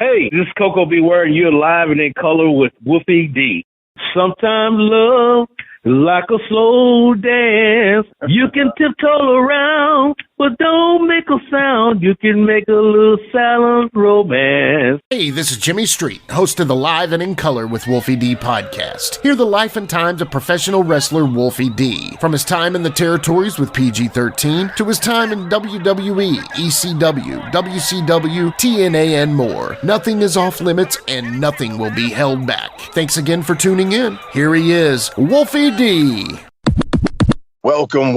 Hey, this is Coco Beware, and you're live and in color with Wolfie D. Sometimes love is like a slow dance. You can tiptoe around, but don't make a sound. You can make a little silent romance. Hey, this is Jimmy Street, host of the Live and in Color with Wolfie D podcast. Hear the life and times of professional wrestler Wolfie D. From his time in the territories with PG-13 to his time in WWE, ECW, WCW, TNA, and more. Nothing is off limits and nothing will be held back. Thanks again for tuning in. Here he is, Wolfie D. Welcome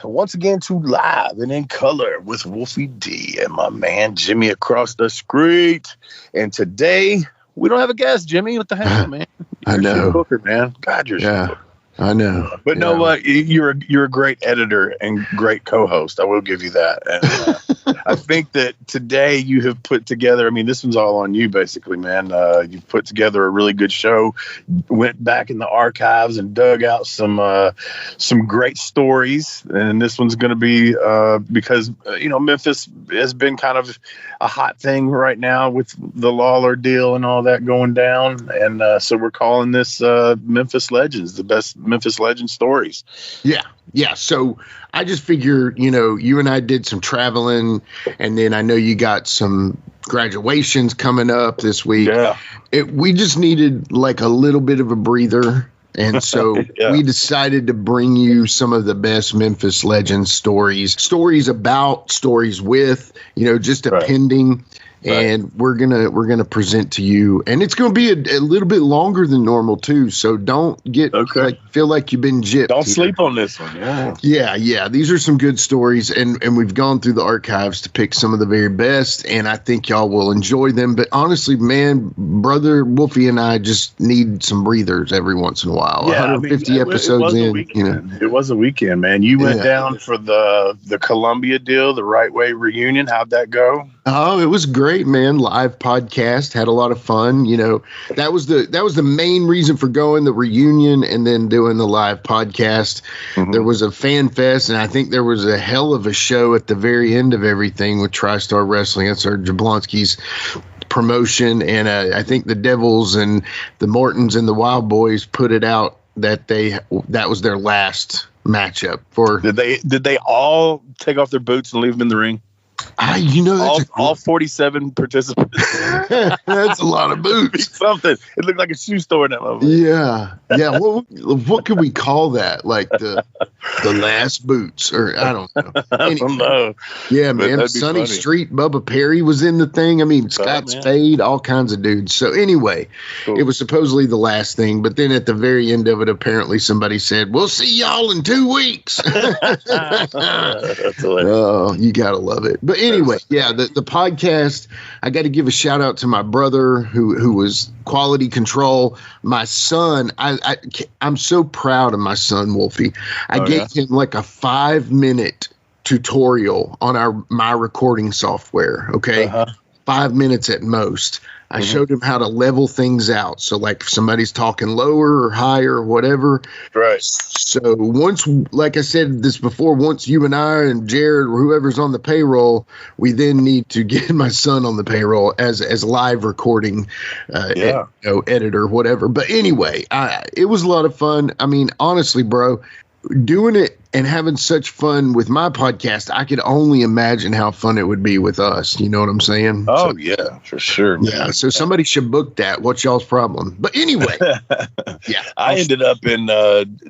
once again to Live and in Color with Wolfie D and my man Jimmy across the street. And today we don't have a guest, Jimmy. What the hell, man? I know, Booker, man. God, you're so I know. But know what? You're a great editor and great co-host. I will give you that. And I think that today you have put together, I mean, this one's all on you basically, man. You've put together a really good show, went back in the archives and dug out some great stories. And this one's going to be because, Memphis has been kind of a hot thing right now with the Lawler deal and all that going down. And so we're calling this Memphis Legends, the best Memphis Legend stories. Yeah. So I just figure, you and I did some traveling, and then I know you got some graduations coming up this week. Yeah. We just needed like a little bit of a breather. And so we decided to bring you some of the best Memphis Legends stories about, stories with, just appending. And we're gonna present to you, and it's gonna be a little bit longer than normal too. So don't get feel like you've been gypped. Don't sleep on this one. Yeah. These are some good stories, and we've gone through the archives to pick some of the very best, and I think y'all will enjoy them. But honestly, man, brother Wolfie and I just need some breathers every once in a while. 150 episodes in, It was a weekend, man. You went down for the Columbia deal, the Right Way reunion. How'd that go? Oh, it was great, man. Live podcast, had a lot of fun. That was the main reason for going, the reunion and then doing the live podcast. Mm-hmm. There was a fan fest, and I think there was a hell of a show at the very end of everything with TriStar Wrestling. That's our Jablonski's promotion, and I think the Devils and the Mortons and the Wild Boys put it out that that was their last matchup. Did they all take off their boots and leave them in the ring? All 47 participants. That's a lot of boots. Something. It looked like a shoe store in that moment. Yeah. What could we call that? Like the last boots, or I don't know. I don't know. Yeah, man. Sonny Street, Bubba Perry was in the thing. I mean, Scott Spade, all kinds of dudes. So anyway, It was supposedly the last thing, but then at the very end of it, apparently somebody said, "We'll see y'all in 2 weeks." That's hilarious. Oh, you gotta love it. But anyway, the podcast, I got to give a shout out to my brother who was quality control. My son, I'm so proud of my son, Wolfie. I gave him like a 5-minute tutorial on my recording software. Okay. 5 minutes at most. I showed him how to level things out. So like if somebody's talking lower or higher or whatever. Right. So once, like I said this before, once you and I and Jarrett or whoever's on the payroll, we then need to get my son on the payroll as live recording editor, whatever. But anyway, it was a lot of fun. I mean, honestly, bro, doing it and having such fun with my podcast, I could only imagine how fun it would be with us. You know what I'm saying? Oh, yeah, for sure, man. Yeah, so somebody should book that. What's y'all's problem? But anyway, I ended up in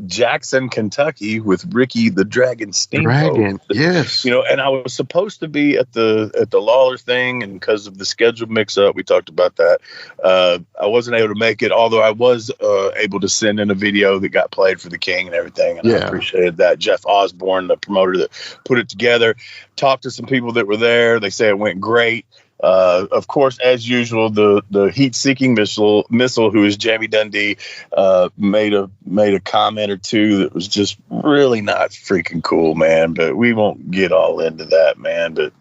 Jackson, Kentucky with Ricky the Dragon Steamboat. Yes. And I was supposed to be at the Lawler thing, and because of the schedule mix-up, we talked about that. I wasn't able to make it, although I was able to send in a video that got played for the King and everything, and I appreciated that. Jeff Osborne, the promoter that put it together, talked to some people that were there. They say it went great. Of course, as usual, the heat-seeking missile, who is Jamie Dundee, made a comment or two that was just really not freaking cool, man. But we won't get all into that, man. But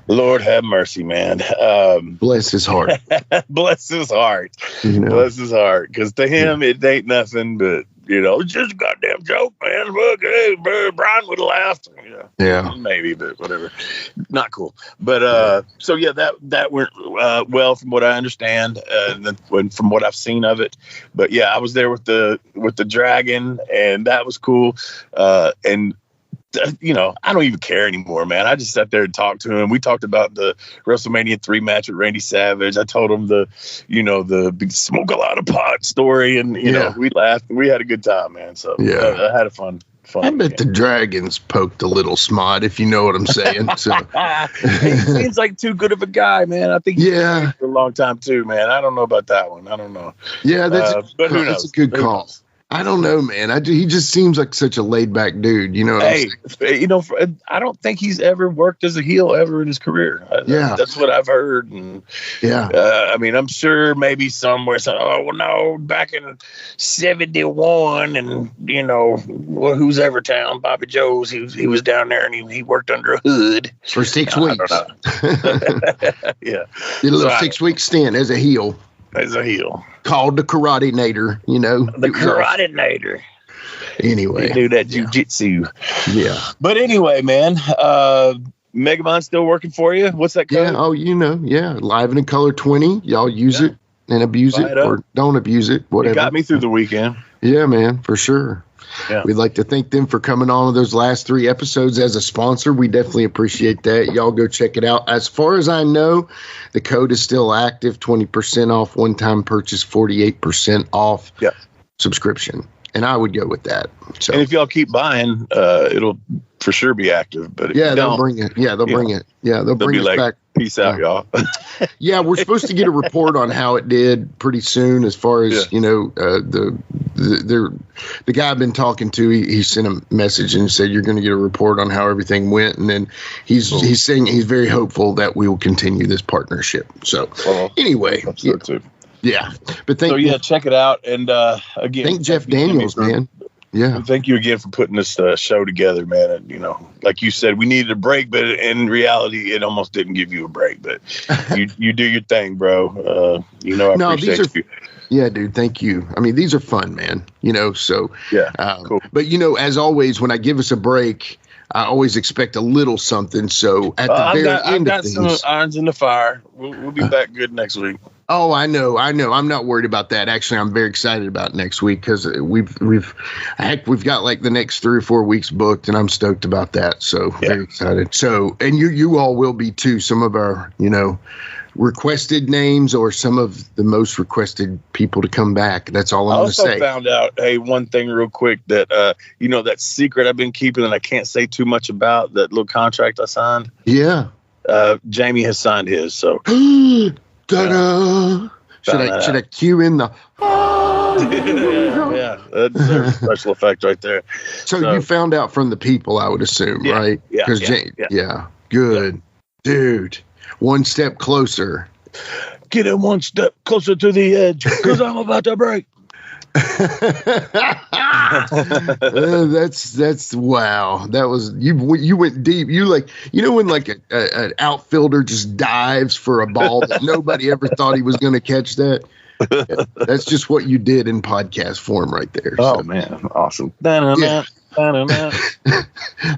Lord have mercy, man. Bless his heart. Bless his heart. Bless his heart. Because to him, it ain't nothing. But it's just a goddamn joke, man. Look, hey, Brian would have laughed. Yeah. Maybe, but whatever. Not cool. But so yeah, that went well from what I understand, and then from what I've seen of it. But yeah, I was there with the dragon, and that was cool. And I don't even care anymore, man. I just sat there and talked to him. We talked about the WrestleMania 3 match with Randy Savage. I told him the big smoke a lot of pot story, and we laughed. We had a good time, man. So I had a fun. I bet the Dragons poked a little smart, if you know what I'm saying. So he seems like too good of a guy, man. I think he's been for a long time too, man. I don't know about that one. I don't know. Yeah, but who knows? That's a good call. I don't know, man. He just seems like such a laid back dude. You know what I'm saying? I don't think he's ever worked as a heel ever in his career. That's what I've heard. And I mean, I'm sure maybe somewhere. Back in '71, and who's Evertown, Bobby Joe's. He was down there, and he worked under a hood for 6 weeks. Yeah, did a little 6-week stint as a heel. Called the Karate Nader, The Karate Nader. Anyway. They do that jujitsu. Yeah. But anyway, man, Megamind's still working for you? What's that code? Yeah. Live and in color 20. Y'all use it and abuse it or don't abuse it, whatever. It got me through the weekend. Yeah, man, for sure. Yeah. We'd like to thank them for coming on those last 3 episodes as a sponsor. We definitely appreciate that. Y'all go check it out. As far as I know, the code is still active, 20% off one-time purchase, 48% off subscription. And I would go with that. So, and if y'all keep buying, it'll for sure be active. But they'll bring it. Yeah, they'll bring it. Yeah, they'll bring it back. Peace out, y'all. Yeah, we're supposed to get a report on how it did pretty soon. As far as the guy I've been talking to, he sent a message and said you're going to get a report on how everything went, and then he's saying he's very hopeful that we will continue this partnership. So anyway, yeah. But check it out, and again, thank Jeff Daniels, man. Yeah. Thank you again for putting this show together, man. And, like you said, we needed a break, but in reality, it almost didn't give you a break. But you do your thing, bro. I appreciate you. Yeah, dude. Thank you. I mean, these are fun, man. So cool. But as always, when I give us a break, I always expect a little something. So at the very end of things, I've got some irons in the fire. We'll be back good next week. Oh, I know. I'm not worried about that. Actually, I'm very excited about next week because we've got like the next 3 or 4 weeks booked, and I'm stoked about that. So very excited. So, and you all will be too. Some of our, requested names or some of the most requested people to come back. That's all I'm going to say. I also found out, one thing real quick that, that secret I've been keeping and I can't say too much about, that little contract I signed. Yeah. Jamie has signed his, so. Ta-da! Should I cue in the? That's a special effect right there. So you found out from the people, I would assume, right? Yeah. Because good, dude. One step closer. Get him one step closer to the edge, because I'm about to break. That's wow. That was you went deep. You when like an outfielder just dives for a ball that nobody ever thought he was going to catch that. That's just what you did in podcast form right there. Oh man, awesome.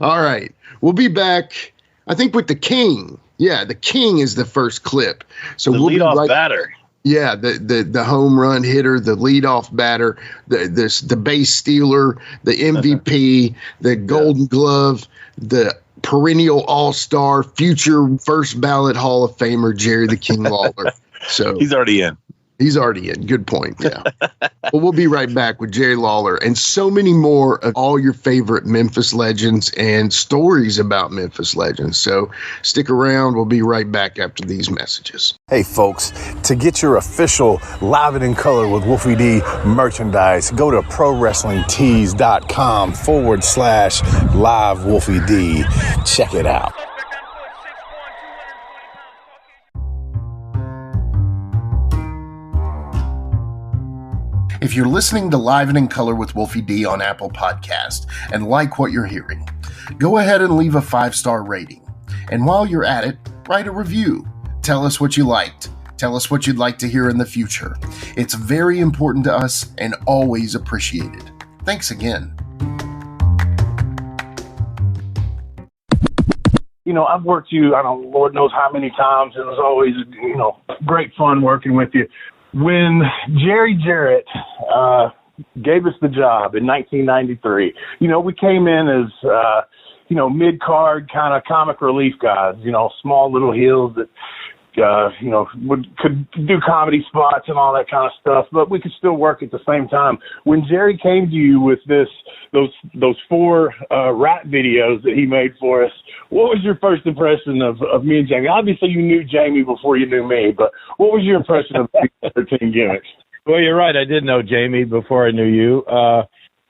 All right, we'll be back. I think with the King. Yeah, the King is the first clip. So we'll lead off batter. Yeah, the home run hitter, the leadoff batter, the base stealer, the MVP, the Golden Glove, the perennial all-star, future first ballot Hall of Famer Jerry the King Lawler. So he's already in. He's already in. Good point. Yeah. Well, we'll be right back with Jerry Lawler and so many more of all your favorite Memphis legends and stories about Memphis legends. So stick around. We'll be right back after these messages. Hey, folks, to get your official Live It in Color with Wolfie D merchandise, go to prowrestlingtees.com/live Wolfie D. Check it out. If you're listening to Live and in Color with Wolfie D on Apple Podcast and like what you're hearing, go ahead and leave a 5-star rating. And while you're at it, write a review. Tell us what you liked. Tell us what you'd like to hear in the future. It's very important to us and always appreciated. Thanks again. You know, I've worked you, I don't know, Lord knows how many times. It was always, you know, great fun working with you. When Jarrett gave us the job in 1993, you know, we came in as, you know, mid-card kind of comic relief guys, you know, small little heels that, you know, could do comedy spots and all that kind of stuff, but we could still work at the same time. When Jerry came to you with those 4 rap videos that he made for us, what was your first impression of me and Jamie? Obviously, you knew Jamie before you knew me, but what was your impression of the 13 gimmicks? Well, you're right. I did know Jamie before I knew you.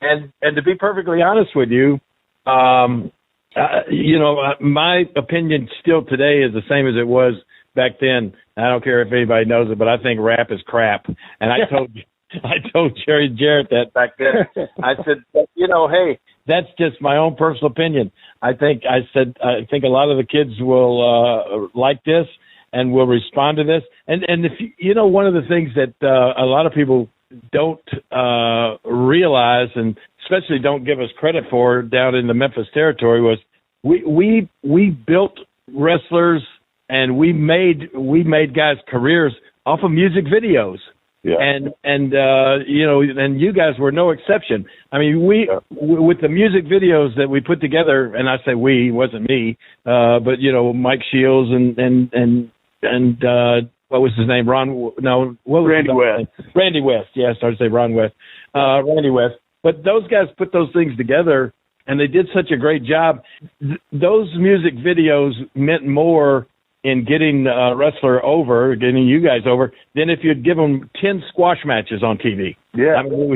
And to be perfectly honest with you, you know, my opinion still today is the same as it was back then. I don't care if anybody knows it, but I think rap is crap. And I told Jarrett that back then. I said, you know, hey, that's just my own personal opinion. I think a lot of the kids will like this and will respond to this. And if you know, one of the things that a lot of people don't realize, and especially don't give us credit for down in the Memphis territory, was we built wrestlers and we made guys' careers off of music videos. Yeah. And you know, and you guys were no exception. I mean, with the music videos that we put together, and I say we, it wasn't me, but you know, Mike Shields and what was his name? Randy West. Randy West. Yeah, I started to say Ron West. Randy West. But those guys put those things together, and they did such a great job. Those music videos meant more in getting a wrestler over, getting you guys over, than if you'd give them 10 squash matches on TV. Yeah, I mean, it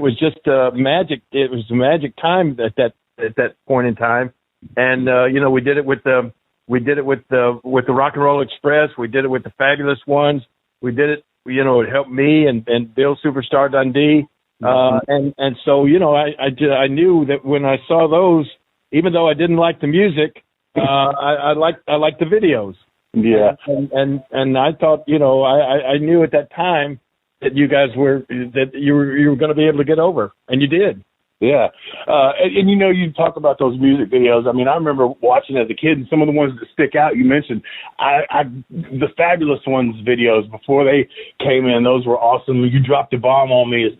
was just magic. It was a magic time at that point in time, and you know, we did it with the Rock and Roll Express. We did it with the Fabulous Ones. We did it. You know, it helped me and Bill Superstar Dundee. And so, you know, I knew that when I saw those, even though I didn't like the music, I liked the videos. Yeah. And I thought, you know, I knew at that time that you guys were going to be able to get over, and you did. Yeah. And you know, you talk about those music videos. I mean, I remember watching as a kid, and some of the ones that stick out, you mentioned, the Fabulous Ones videos before they came in, those were awesome. You dropped a bomb on me,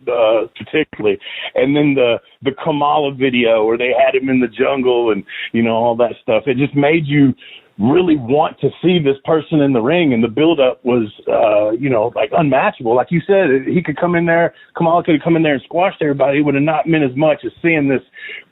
particularly. And then the Kamala video where they had him in the jungle and, you know, all that stuff. It just made you really want to see this person in the ring, and the build-up was, you know, like unmatchable. Like you said, he could come in there, Kamala could come in there and squash everybody. It would have not meant as much as seeing this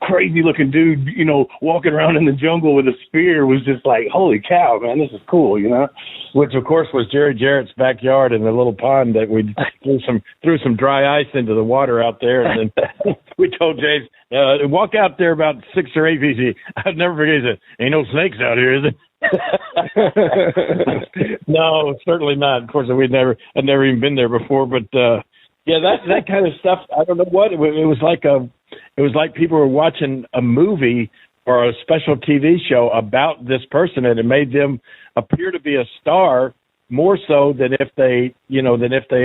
crazy-looking dude, you know, walking around in the jungle with a spear. Was just like, holy cow, man, this is cool, you know? Which, of course, was Jarrett's backyard in the little pond that we threw some dry ice into the water out there, and then we told James, walk out there about 6 or 8 feet. I'd never forget, he said, ain't no snakes out here, is it? No, certainly not. Of course, I'd never even been there before, but yeah, that kind of stuff. I don't know what it was like. It was like people were watching a movie or a special TV show about this person, and it made them appear to be a star more so than if they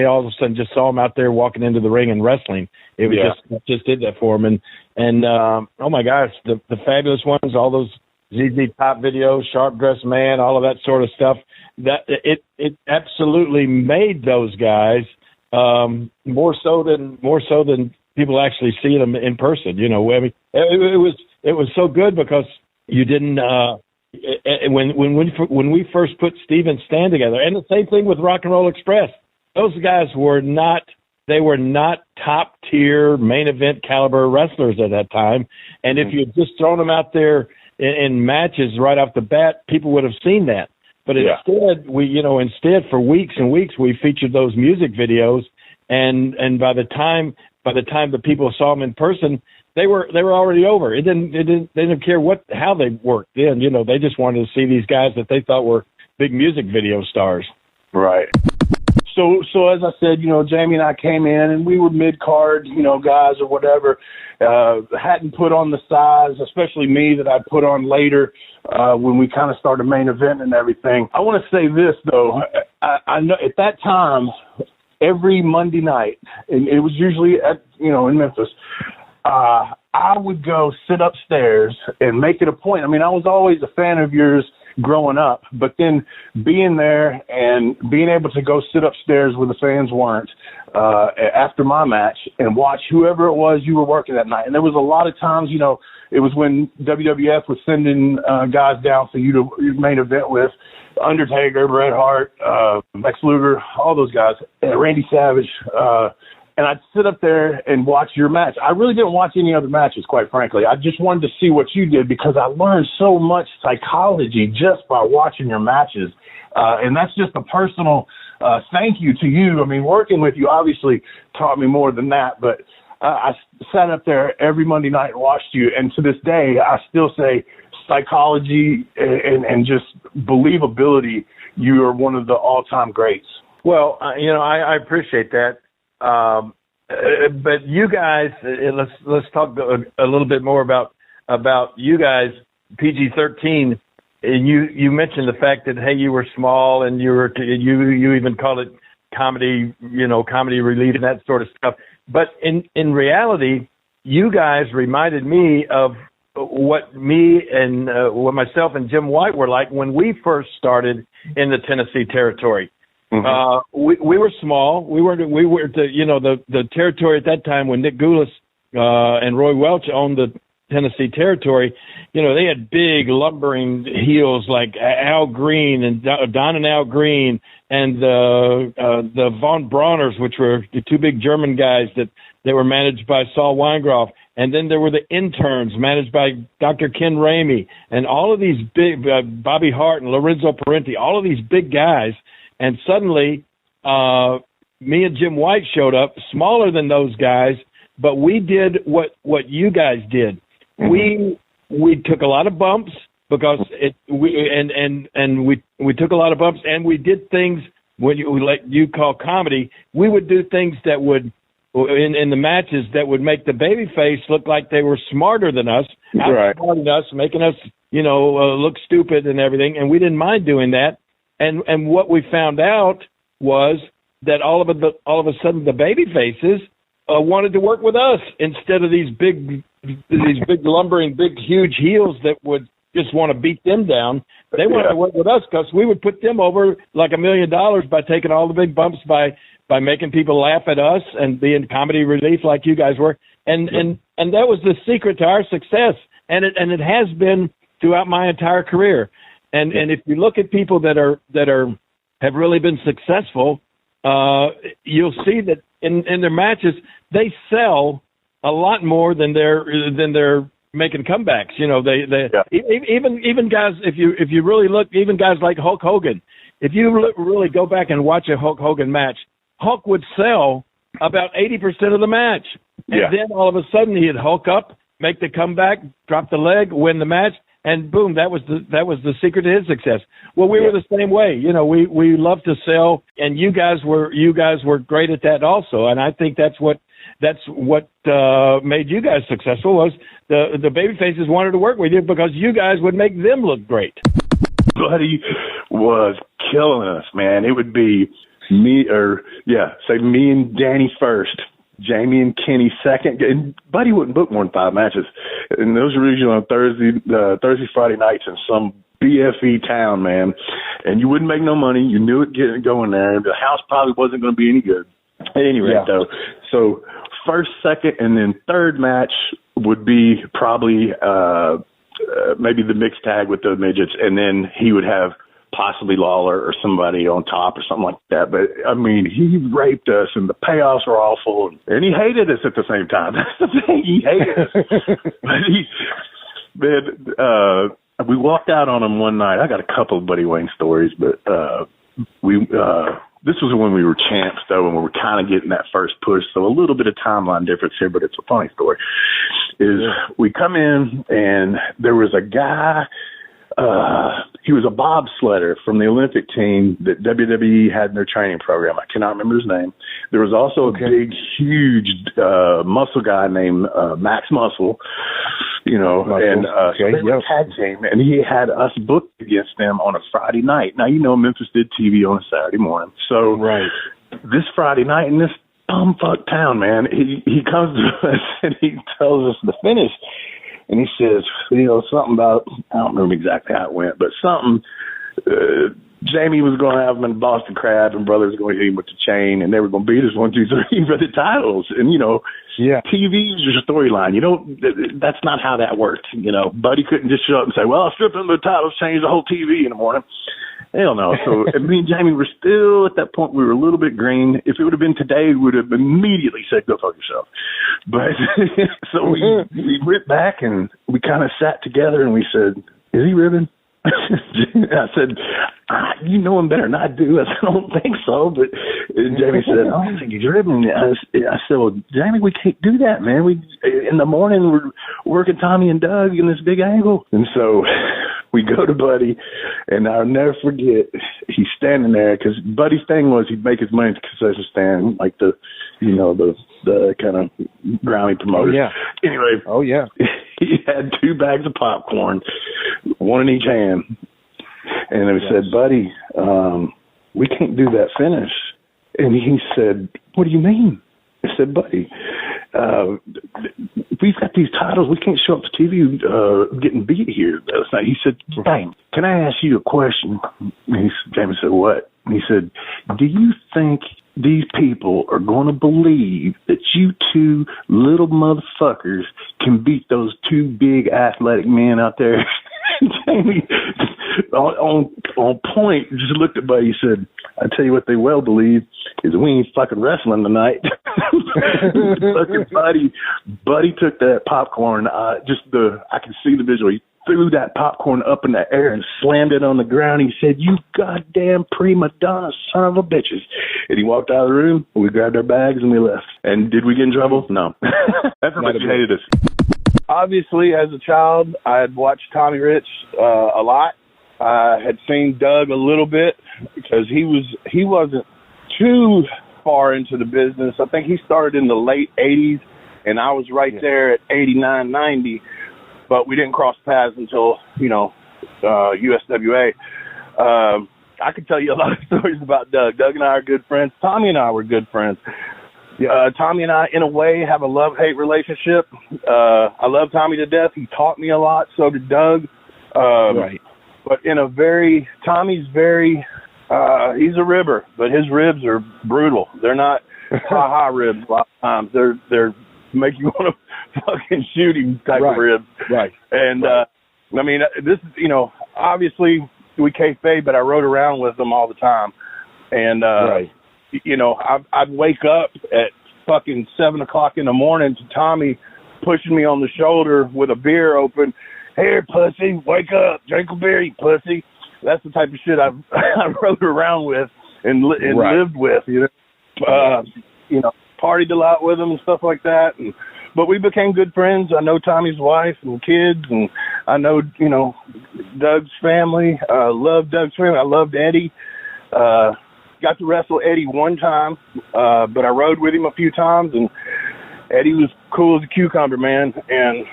all of a sudden just saw him out there walking into the ring and wrestling. It was just did that for him, and oh my gosh, the Fabulous Ones, all those ZZ Top videos, Sharp Dressed Man, all of that sort of stuff. That it absolutely made those guys more so than people actually see them in person. You know, I mean, it was so good because you didn't when we first put Steve and Stan together, and the same thing with Rock and Roll Express. Those guys were not top tier main event caliber wrestlers at that time, and if you had just thrown them out there in matches right off the bat, people would have seen that. But instead, for weeks and weeks, we featured those music videos, and by the time the people saw them in person, they were already over. They didn't care how they worked then. You know, they just wanted to see these guys that they thought were big music video stars. Right. So as I said, you know, Jamie and I came in and we were mid-card, you know, guys or whatever. Hadn't put on the size, especially me, that I put on later when we kind of started main event and everything. I want to say this, though. I know at that time, every Monday night, and it was usually in Memphis, I would go sit upstairs and make it a point. I mean, I was always a fan of yours growing up, but then being there and being able to go sit upstairs where the fans weren't after my match and watch whoever it was you were working that night. And there was a lot of times, you know, it was when WWF was sending guys down for you to main event with Undertaker, Bret Hart, Lex Luger, all those guys, Randy Savage. And I'd sit up there and watch your match. I really didn't watch any other matches, quite frankly. I just wanted to see what you did because I learned so much psychology just by watching your matches. And that's just a personal thank you to you. I mean, working with you obviously taught me more than that, but I sat up there every Monday night and watched you. And to this day, I still say psychology and just believability, you are one of the all-time greats. Well, you know, I appreciate that. But you guys, let's talk a little bit more about you guys, PG-13. And you mentioned the fact that, hey, you were small and you even called it comedy, you know, comedy relief and that sort of stuff. But in reality, you guys reminded me of what me and what myself and Jim White were like when we first started in the Tennessee territory. Mm-hmm. We were small. We were the territory at that time when Nick Goulas and Roy Welch owned the Tennessee territory. You know, they had big lumbering heels like Al Green and Don and Al Green and the Von Brauners, which were the two big German guys that they were managed by Saul Weingroff. And then there were the interns managed by Dr. Ken Ramey and all of these big Bobby Hart and Lorenzo Parenti, all of these big guys. And suddenly, me and Jim White showed up, smaller than those guys, but we did what you guys did. Mm-hmm. We took a lot of bumps because we took a lot of bumps, and we did things when you call comedy. We would do things that would in the matches that would make the babyface look like they were smarter than us, outsmarting us, making us look stupid and everything, and we didn't mind doing that. And what we found out was that all of a sudden the baby faces wanted to work with us instead of these big lumbering, big, huge heels that would just want to beat them down. They wanted to work with us because we would put them over like $1 million by taking all the big bumps, by making people laugh at us and being comedy relief like you guys were. And that was the secret to our success. And it has been throughout my entire career. And if you look at people that have really been successful, you'll see that in their matches they sell a lot more than they're making comebacks. You know, even guys. If you really look, even guys like Hulk Hogan. If you really go back and watch a Hulk Hogan match, Hulk would sell about 80% of the match, and then all of a sudden he'd Hulk up, make the comeback, drop the leg, win the match. And boom, that was the secret to his success. Well, we were the same way. You know, we love to sell, and you guys were great at that also. And I think that's what made you guys successful was the baby faces wanted to work with you because you guys would make them look great. Buddy was killing us, man. It would be me and Danny first. Jamie and Kenny second, and Buddy wouldn't book more than 5 matches, and those were usually on Thursday, Friday nights in some BFE town, man. And you wouldn't make no money. You knew it going there. The house probably wasn't going to be any good. At any rate, though, so first, second, and then third match would be probably maybe the mixed tag with the midgets, and then he would have possibly Lawler or somebody on top or something like that. But, I mean, he raped us, and the payoffs were awful, and he hated us at the same time. That's the thing. He hated us. We walked out on him one night. I got a couple of Buddy Wayne stories, but this was when we were champs, though, and we were kind of getting that first push. So a little bit of timeline difference here, but it's a funny story. We come in, and there was a guy – he was a bobsledder from the Olympic team that WWE had in their training program. I cannot remember his name. There was also a big, huge muscle guy named Max Muscle, they were a tag team, and he had us booked against them on a Friday night. Now, Memphis did TV on a Saturday morning. So this Friday night, and this bumfuck town, man. He comes to us and he tells us the finish. And he says, something about, I don't remember exactly how it went, but something, Jamie was going to have him in Boston Crab and Brother was going to hit him with the chain and they were going to beat us 1, 2, 3 for the titles. And, TV is your storyline. That's not how that worked. Buddy couldn't just show up and say, well, I'll strip him of the titles, change the whole TV in the morning. Hell no. So me and Jamie were still, at that point, we were a little bit green. If it would have been today, we would have immediately said, go fuck yourself. But so we went back and we kind of sat together and we said, is he ribbing? I said, you know him better than I do. I said, I don't think so. But Jamie said, I don't think he's ribbing. I said, well, Jamie, we can't do that, man. In the morning, we're working Tommy and Dogg in this big angle. And so we go to Buddy, and I'll never forget, he's standing there, because Buddy's thing was he'd make his money at the concession stand, like the kind of grimy promoters. Oh, yeah. Anyway. Oh, yeah. He had 2 bags of popcorn, 1 in each hand. And I said, Buddy, we can't do that finish. And he said, what do you mean? I said, Buddy, we've got these titles. We can't show up to TV getting beat here last night. He said, dang, can I ask you a question? And Jamie said, what? And he said, do you think these people are going to believe that you 2 little motherfuckers can beat those 2 big athletic men out there? Jamie, on point, just looked at Buddy. He said, I tell you what they well believe is we ain't fucking wrestling tonight. Fucking Buddy took that popcorn. I can see the visual. He threw that popcorn up in the air and slammed it on the ground. He said, you goddamn prima donna son of a bitches. And he walked out of the room. We grabbed our bags and we left. And did we get in trouble? No. Everybody hated us. Obviously, as a child, I had watched Tommy Rich a lot. I had seen Dogg a little bit because he wasn't too far into the business. I think he started in the late 80s, and I was right there at 89, 90. But we didn't cross paths until, USWA. I could tell you a lot of stories about Dogg. Dogg and I are good friends. Tommy and I were good friends. Tommy and I, in a way, have a love-hate relationship. I love Tommy to death. He taught me a lot. So did Dogg. Right. But Tommy's he's a ribber, but his ribs are brutal. They're not ha-ha ribs a lot of times. They're make you want to fucking shoot him type of ribs. Right. And, this is, obviously we kayfabe, but I rode around with them all the time. And, I'd wake up at fucking 7 o'clock in the morning to Tommy pushing me on the shoulder with a beer open. Here, pussy, wake up, drink a beer, you pussy. That's the type of shit I rode around with and lived with, partied a lot with him and stuff like that. But we became good friends. I know Tommy's wife and kids, and I know, Doug's family. I love Doug's family. I loved Eddie. Got to wrestle Eddie one time, but I rode with him a few times, and Eddie was cool as a cucumber, man. And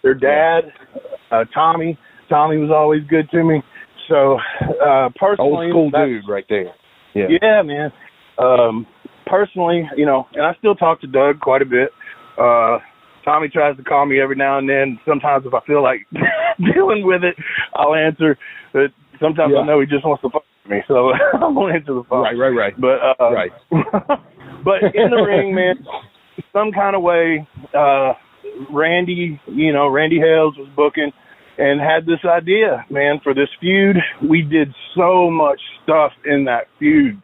their dad, Tommy was always good to me. So personally, old school dude right there. Yeah, man. Personally, and I still talk to Dogg quite a bit. Tommy tries to call me every now and then. Sometimes if I feel like dealing with it, I'll answer. But sometimes I know he just wants to fuck with me, so I won't answer the phone. Right. But but in the ring, man, some kind of way, Randy Hales was booking and had this idea, man, for this feud. We did so much stuff in that feud.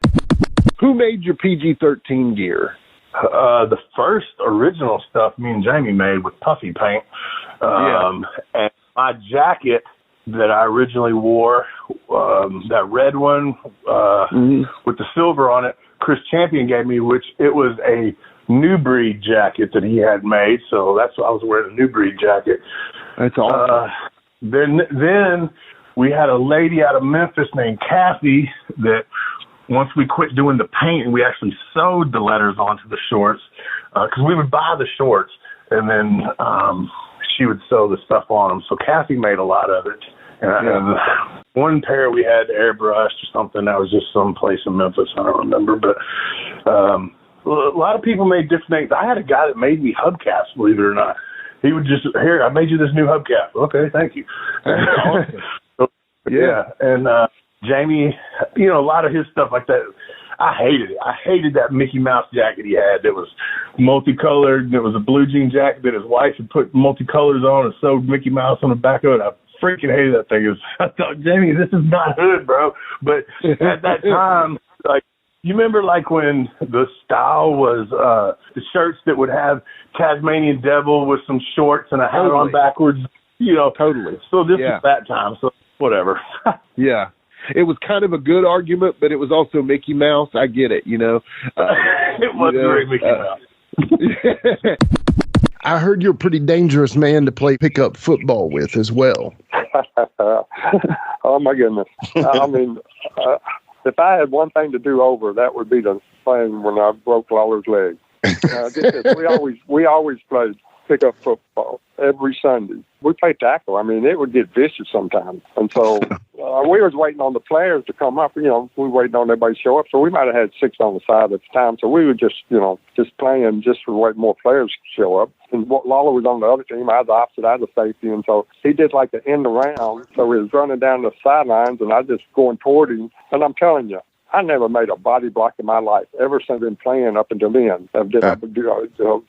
Who made your PG-13 gear? The first original stuff me and Jamie made with puffy paint. And my jacket that I originally wore, that red one with the silver on it, Chris Champion gave me, which it was a New Breed jacket that he had made. So that's why I was wearing a New Breed jacket. That's awesome. Then we had a lady out of Memphis named Kathy that once we quit doing the paint, we actually sewed the letters onto the shorts because we would buy the shorts and then she would sew the stuff on them. So Kathy made a lot of it. And one pair we had airbrushed or something that was just someplace in Memphis. I don't remember. But A lot of people made different things. I had a guy that made me hubcaps, believe it or not. He would just, here, I made you this new hubcap. Okay, thank you. Awesome. So, yeah, and Jamie, you know, a lot of his stuff like that, I hated it. I hated that Mickey Mouse jacket he had that was multicolored, and it was a blue jean jacket that his wife had put multicolors on and sewed Mickey Mouse on the back of it. I freaking hated that thing. I thought, Jamie, this is not hood, bro. But at that time, like, you remember like when the style was the shirts that would have Tasmanian Devil with some shorts and a hat on backwards, you know. Totally. So this was that time, so whatever. Yeah. It was kind of a good argument, but it was also Mickey Mouse. I get it, you know. It was very Mickey Mouse. I heard you're a pretty dangerous man to play pickup football with as well. Oh, my goodness. I mean, if I had one thing to do over, that would be the thing when I broke Lawler's leg. We always played pickup football every Sunday. We played tackle. I mean, it would get vicious sometimes. And so we was waiting on the players to come up. You know, we were waiting on everybody to show up. So we might have had 6 on the side at the time. So we were just, you know, just playing just for waiting more players to show up. And Lawler was on the other team. I was the opposite. I was the safety. And so he did like the end around. So he was running down the sidelines, and I just going toward him. And I'm telling you, I never made a body block in my life ever since I've been playing up until then. I did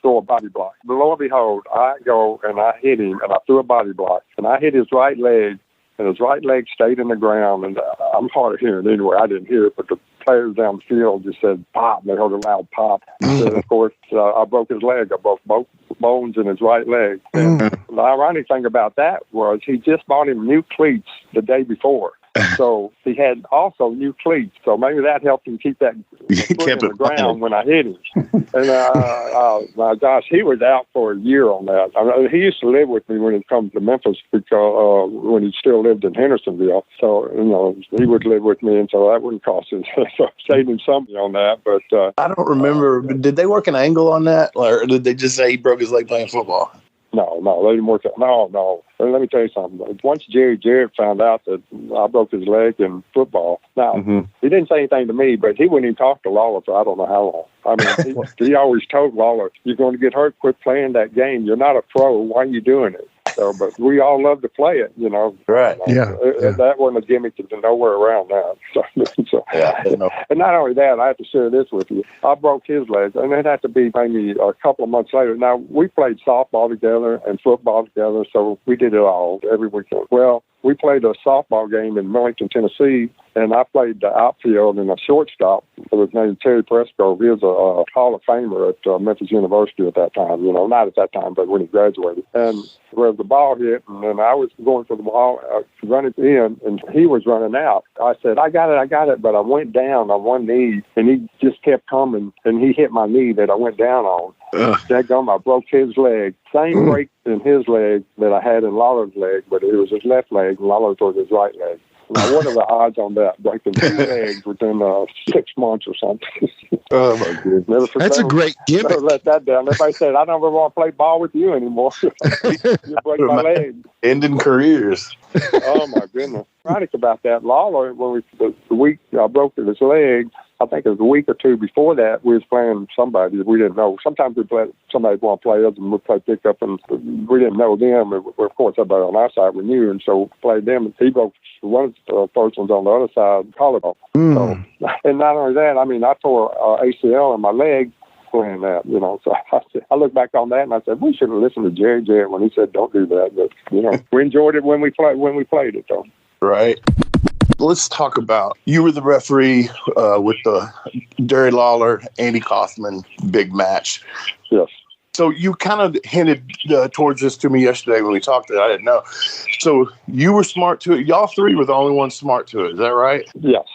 throw a body block. But lo and behold, I go and I hit him, and I threw a body block, and I hit his right leg, and his right leg stayed in the ground. And I'm hard of hearing anyway. I didn't hear it, but the players down the field just said pop. And they heard a loud pop. And of course, I broke his leg. I broke both bones in his right leg. And the ironic thing about that was he just bought him new cleats the day before. So he had also new cleats. So maybe that helped him keep that foot in the ground when I hit him. And my gosh, he was out for a year on that. I mean, he used to live with me when it comes to Memphis because when he still lived in Hendersonville. So, you know, he would live with me, and so that wouldn't cost him. So saved him something on that. But I don't remember. Did they work an angle on that, or did they just say he broke his leg playing football? No, they didn't work out. No. And let me tell you something. Once Jarrett found out that I broke his leg in football, now, he didn't say anything to me, but he wouldn't even talk to Lawler for I don't know how long. I mean, he always told Lawler, you're going to get hurt, quit playing that game. You're not a pro. Why are you doing it? So, but we all love to play it, you know. Right. That wasn't a gimmick to nowhere around that. And not only that, I have to share this with you. I broke his leg, and it had to be maybe a couple of months later. Now, we played softball together and football together, so we did it all every weekend. Well, we played a softball game in Millington, Tennessee, and I played the outfield and a shortstop. It was named Terry Presco. He was a Hall of Famer at Memphis University at that time. You know, not at that time, but when he graduated. And where the ball hit, and then I was going for the ball, running in, and he was running out. I said, I got it, but I went down on one knee, and he just kept coming, and he hit my knee that I went down on. I broke his leg. Same break in his leg that I had in Lawler's leg, but it was his left leg, and Lawler's was his right leg. Now, what are the odds on that? Breaking 2 legs within 6 months or something. Oh, my goodness. That's a great gimmick. Never let that down. Everybody said, I don't ever want to play ball with you anymore. You break my leg. Ending careers. Oh, my goodness. Ironic about that. Lawler, when the week I broke his leg, I think it was a week or 2 before that, we was playing somebody that we didn't know. Sometimes we play somebody want to play us, and we play pickup, and we didn't know them. And of course, everybody on our side we knew, and so we played them. And he broke one of the persons on the other side, collarbone. So, and not only that, I mean, I tore ACL in my leg playing that, you know. So I look back on that, and I said, we should have listened to Jarrett when he said, don't do that. But, you know, we enjoyed it when we played it, though. Right. Let's talk about, you were the referee with the Jerry Lawler, Andy Kaufman big match. Yes. So you kind of hinted towards this to me yesterday when we talked. I didn't know. So you were smart to it. Y'all three were the only ones smart to it. Is that right? Yes.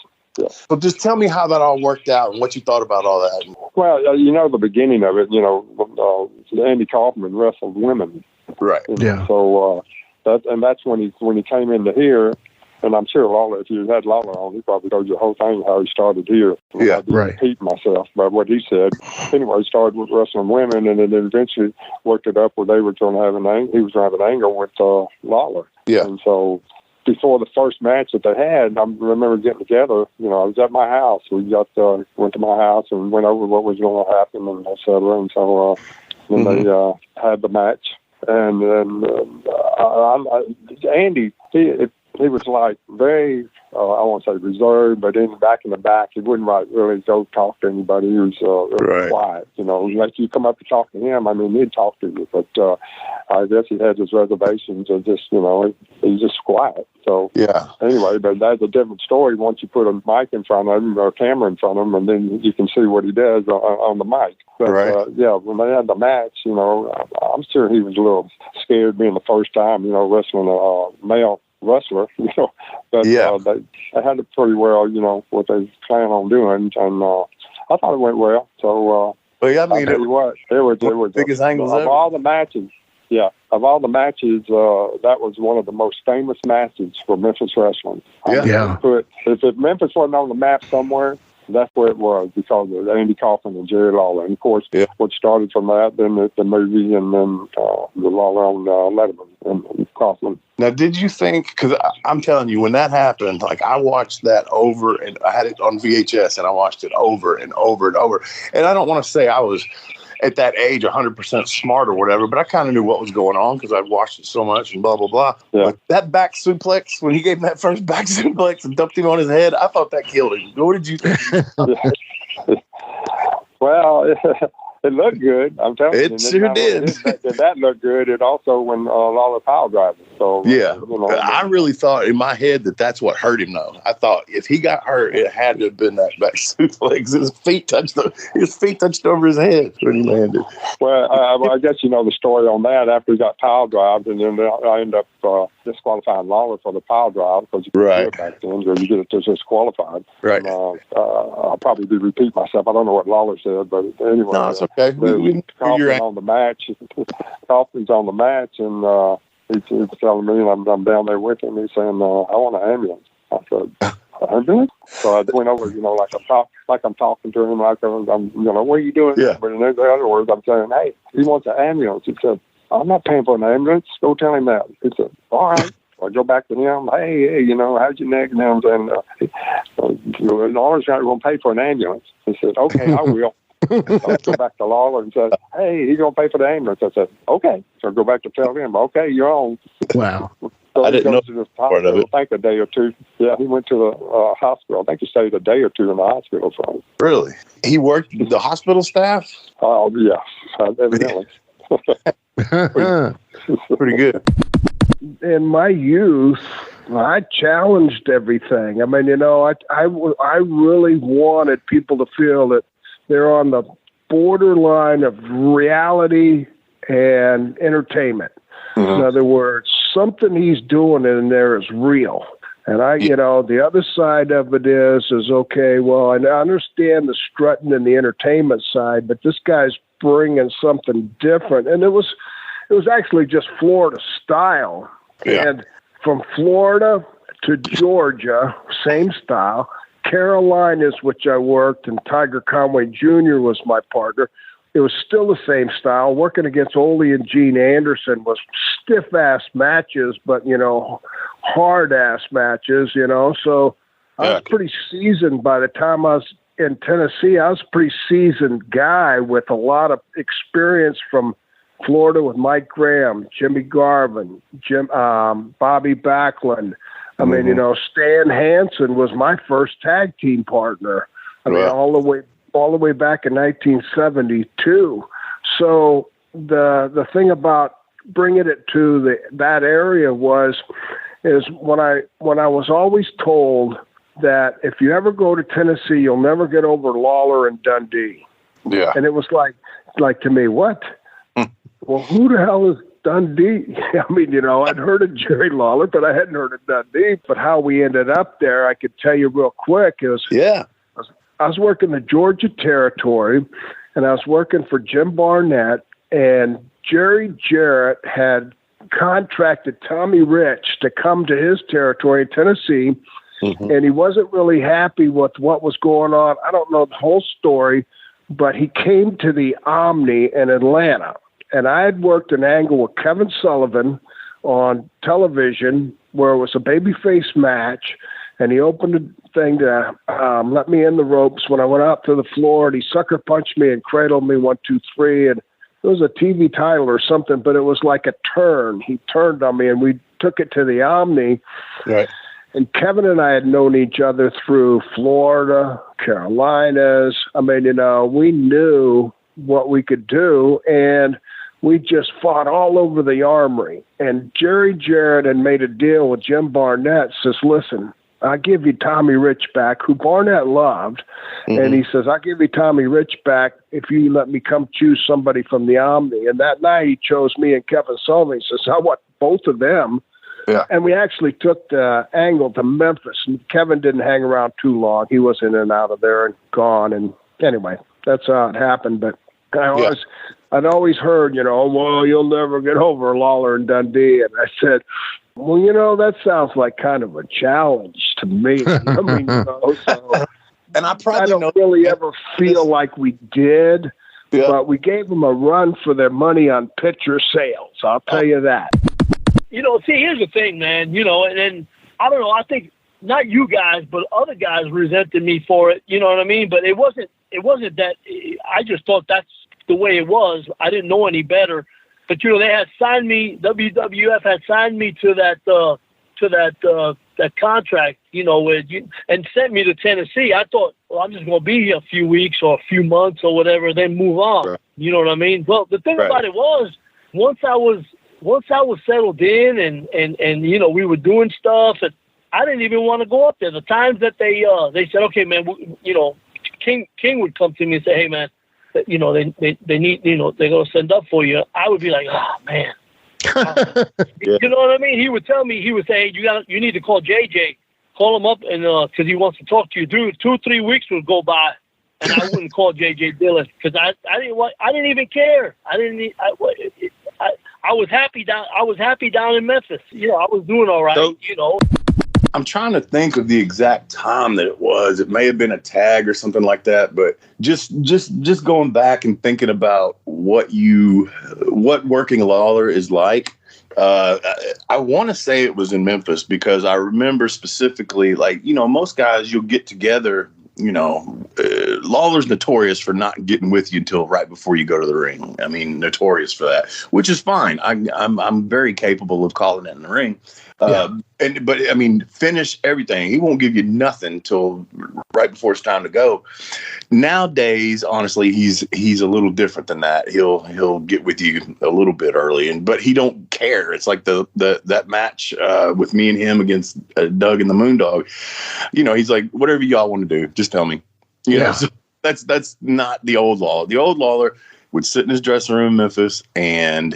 So just tell me how that all worked out and what you thought about all that. Well, you know, the beginning of it, you know, Andy Kaufman wrestled women. Right. Yeah. So that's when he came into here. And I'm sure Lawler, if you had Lawler on, he probably told you the whole thing, how he started here. Yeah, I didn't repeat myself by what he said. Anyway, he started with wrestling women, and then eventually worked it up where they were going to have he was going to have an angle with Lawler. Yeah. And so before the first match that they had, I remember getting together. I was at my house. We went to my house and went over what was going to happen and et cetera. And so then they had the match. And then Andy, he was like very, I won't say reserved, but back in the back, he wouldn't really go talk to anybody. He was really quiet, Unless you come up to talk to him, he'd talk to you. But I guess he had his reservations of just, he's just quiet. So anyway, but that's a different story once you put a mic in front of him or a camera in front of him, and then you can see what he does on the mic. But when they had the match, I'm sure he was a little scared being the first time, wrestling a male wrestler, but they had it pretty well, what they plan on doing, and I thought it went well. So, I'll tell you what, it was biggest angles of all the matches. Yeah, of all the matches, that was one of the most famous matches for Memphis wrestling. If Memphis wasn't on the map somewhere, that's where it was, because of Andy Kaufman and Jerry Lawler. And, of course, what started from that, then the movie, and then the Lawler on Letterman and Kaufman. Now, did you think, because I'm telling you, when that happened, like, I watched that over, and I had it on VHS, and I watched it over and over and over. And I don't want to say I was, at that age, 100% smart or whatever, but I kind of knew what was going on because I'd watched it so much and blah, blah, blah. Yeah. But that back suplex, when he gave him that first back suplex and dumped him on his head, I thought that killed him. What did you think? Well, it looked good. I'm telling you. It sure did. That looked good. It also when Lawler power driver. So I really thought in my head that's what hurt him. Though I thought if he got hurt, it had to have been that back suplex. His feet touched over his head when he landed. Well, I guess the story on that. After he got power drived, and then I ended up disqualifying Lawler for the power drive because you could do it back then, or you get it disqualified. Right. And, I'll probably repeat myself. I don't know what Lawler said, but anyway. No, it's okay. Kaufman's on the match. Kaufman's on the match, and he's telling me, and I'm down there with him. He's saying, "I want an ambulance." I said, "Ambulance?" So I went over, like I'm talking to him, like I'm, what are you doing? Yeah. But in other words, I'm saying, "Hey, he wants an ambulance." He said, "I'm not paying for an ambulance. Go tell him that." He said, "All right." I go back to him. Hey, how's your neck? And Lawler's not going to pay for an ambulance. He said, "Okay, I will." I go back to Lawler and said, "Hey, he's going to pay for the ambulance." I said, "Okay." So I go back to tell him, "Okay, you're on." Wow. So I didn't know to this part of it. I think a day or two. Yeah, he went to the hospital. I think he stayed a day or two in the hospital for him. Really? He worked the hospital staff? Oh, yeah, evidently. Pretty good. In my youth, I challenged everything. I really wanted people to feel that they're on the borderline of reality and entertainment. Mm-hmm. In other words, something he's doing in there is real. And the other side of it is okay, well, I understand the strutting and the entertainment side, but this guy's bringing something different. And it was actually just Florida style. Yeah. And from Florida to Georgia, same style. Carolinas, which I worked, and Tiger Conway Jr. was my partner. It was still the same style. Working against Ole and Gene Anderson was stiff-ass matches, but, hard-ass matches, So I was pretty seasoned by the time I was in Tennessee. I was a pretty seasoned guy with a lot of experience from Florida with Mike Graham, Jimmy Garvin, Bobby Backlund. I mean, Stan Hansen was my first tag team partner. All the way back in 1972. So the thing about bringing it to that area is when I was always told that if you ever go to Tennessee, you'll never get over Lawler and Dundee. Yeah. And it was like to me, what? Well, who the hell is Dundee? I mean, I'd heard of Jerry Lawler, but I hadn't heard of Dundee. But how we ended up there, I could tell you real quick. I was working the Georgia territory, and I was working for Jim Barnett, and Jerry Jarrett had contracted Tommy Rich to come to his territory in Tennessee, and he wasn't really happy with what was going on. I don't know the whole story, but he came to the Omni in Atlanta. And I had worked an angle with Kevin Sullivan on television where it was a babyface match, and he opened the thing to let me in the ropes. When I went out to the floor, and he sucker punched me and cradled me 1, 2, 3, and it was a TV title or something, but it was like a turn. He turned on me, and we took it to the Omni. Right. And Kevin and I had known each other through Florida, Carolinas. I mean, we knew what we could do, and we just fought all over the armory. And Jarrett had made a deal with Jim Barnett, says, listen, I'll give you Tommy Rich back, who Barnett loved. Mm-hmm. And he says, I'll give you Tommy Rich back if you let me come choose somebody from the Omni. And that night he chose me and Kevin Sullivan. He says, I want both of them. Yeah. And we actually took the angle to Memphis. And Kevin didn't hang around too long. He was in and out of there and gone. And anyway, that's how it happened. But I'd always heard, well, you'll never get over Lawler and Dundee. And I said, well, that sounds like kind of a challenge to me. I mean, so and I don't really ever feel like we did, but we gave them a run for their money on picture sales. I'll tell you that. See, here's the thing, man, and then, I don't know, I think not you guys, but other guys resented me for it, you know what I mean? But it wasn't that, I just thought that's the way it was. I didn't know any better. But, they had signed me, WWF had signed me to that contract, and sent me to Tennessee. I thought, well, I'm just going to be here a few weeks or a few months or whatever, then move on. Right. You know what I mean? Well, the thing about it was, once I was settled in and we were doing stuff, and I didn't even want to go up there. The times that they said, okay, man, King would come to me and say, hey, man, they need, they're going to send up for you. I would be like, oh, man. You know what I mean? He would tell me, he would say, hey, you need to call JJ. Call him up, and because he wants to talk to you. Dude, 2 or 3 weeks would go by, and I wouldn't call JJ Dillon because I didn't even care. I was happy down in Memphis. I was doing all right, I'm trying to think of the exact time that it was. It may have been a tag or something like that, but just going back and thinking about what working Lawler is like. I want to say it was in Memphis because I remember specifically, most guys you'll get together. Lawler's notorious for not getting with you until right before you go to the ring. I mean, notorious for that, which is fine. I'm very capable of calling it in the ring. But I mean, finish everything. He won't give you nothing until right before it's time to go. Nowadays, honestly, he's a little different than that. He'll get with you a little bit early, but he don't care. It's like that match with me and him against Dogg and the Moondog. He's like, whatever y'all want to do, just tell me. So that's not the old Lawler. The old Lawler would sit in his dressing room in Memphis, and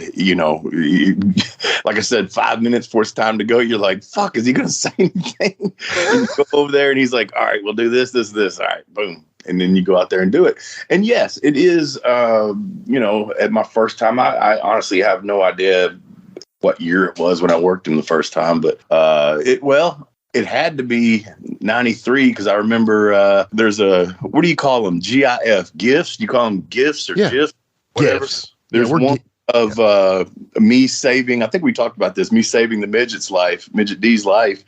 like I said, 5 minutes before it's time to go, you're like, "Fuck, is he going to say anything?" And you go over there, and he's like, "All right, we'll do this. All right, boom." And then you go out there and do it. And yes, it is. At my first time, I honestly have no idea what year it was when I worked him the first time, but it had to be 93 because I remember there's what do you call them? GIF, gifts? Do you call them gifts or GIFs? Whatever. Gifts. There's one of me saving, I think we talked about this, me saving the Midget D's life.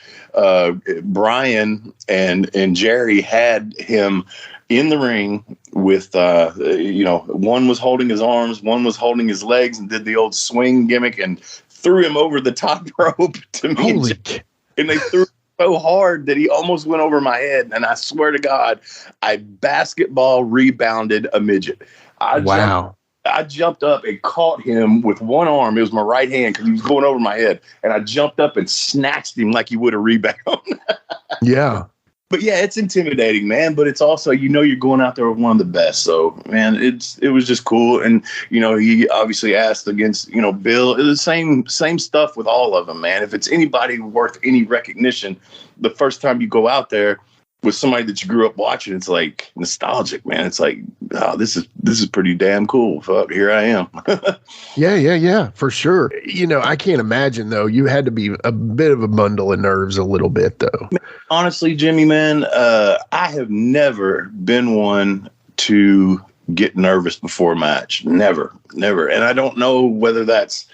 Brian and Jerry had him in the ring with, one was holding his arms, one was holding his legs and did the old swing gimmick and threw him over the top rope to me. And they threw so hard that he almost went over my head. And I swear to God, I basketball rebounded a midget. I jumped up and caught him with one arm. It was my right hand because he was going over my head. And I jumped up and snatched him like he would a rebound. Yeah. But yeah, it's intimidating, man. But it's also, you're going out there with one of the best. So, man, it was just cool. And, he obviously asked against, Bill. It was the same stuff with all of them, man. If it's anybody worth any recognition, the first time you go out there with somebody that you grew up watching, it's like nostalgic, man. It's like, oh, this is pretty damn cool. Fuck, here I am. Yeah, for sure. I can't imagine though. You had to be a bit of a bundle of nerves a little bit though. Honestly, Jimmy, man, I have never been one to get nervous before a match. Never. And I don't know whether that's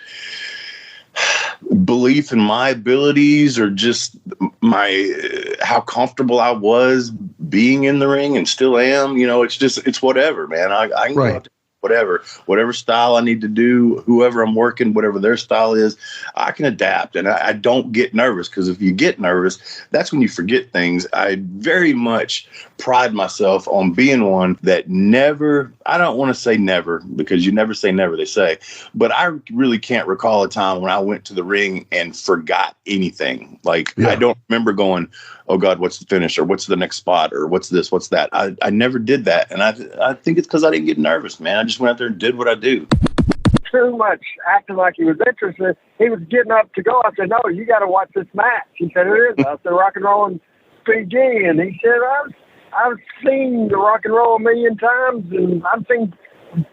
belief in my abilities or just how comfortable I was being in the ring and still am. It's whatever, man. I can go out there, whatever style I need to do, whoever I'm working, whatever their style is, I can adapt. And I don't get nervous, because if you get nervous, that's when you forget things. I very much pride myself on being one that never, I don't want to say never, because you never say never, they say, but I really can't recall a time when I went to the ring and forgot anything. I don't remember going, oh God, what's the finish, or what's the next spot, or what's this, what's that. I never did that. And I think it's because I didn't get nervous, man. I just went out there and did what I do. Too much acting like he was interested. He was getting up to go. I said, no, you got to watch this match. He said, it is. I said, rock and roll and PG. And he said, I've seen the rock and roll a million times, and I've seen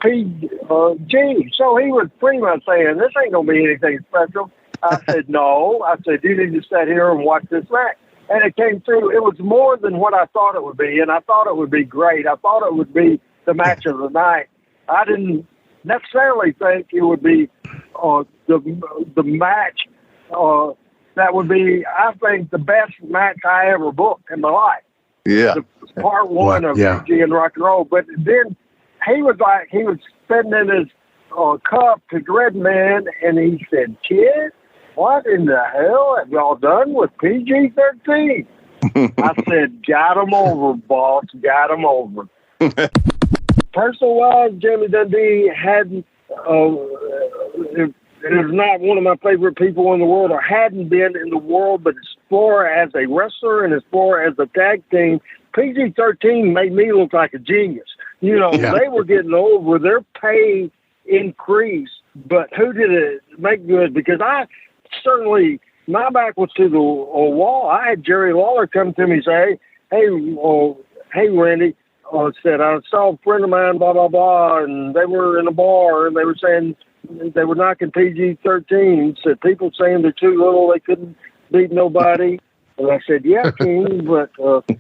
PG. So he was pretty much saying, this ain't going to be anything special. I said, no. I said, you need to sit here and watch this match. And it came through. It was more than what I thought it would be, and I thought it would be great. I thought it would be the match of the night. I didn't necessarily think it would be the match that would be, I think, the best match I ever booked in my life. Yeah. The part one of PG and rock and roll. But then he was spinning his cup to Dreadman, and he said, kid, what in the hell have y'all done with PG-13? I said, got him over, boss, got him over. Personal-wise, Jamie Dundee hadn't, is not one of my favorite people in the world, or hadn't been in the world, but as far as a wrestler and as far as a tag team, PG-13 made me look like a genius. They were getting over, their pay increased, but who did it make good? Because certainly, my back was to the wall. I had Jerry Lawler come to me and say, hey, Randy, said, I saw a friend of mine, blah, blah, blah, and they were in a bar, and they were saying they were knocking PG-13. Said, people saying they're too little, they couldn't beat nobody. And I said, yeah, King, but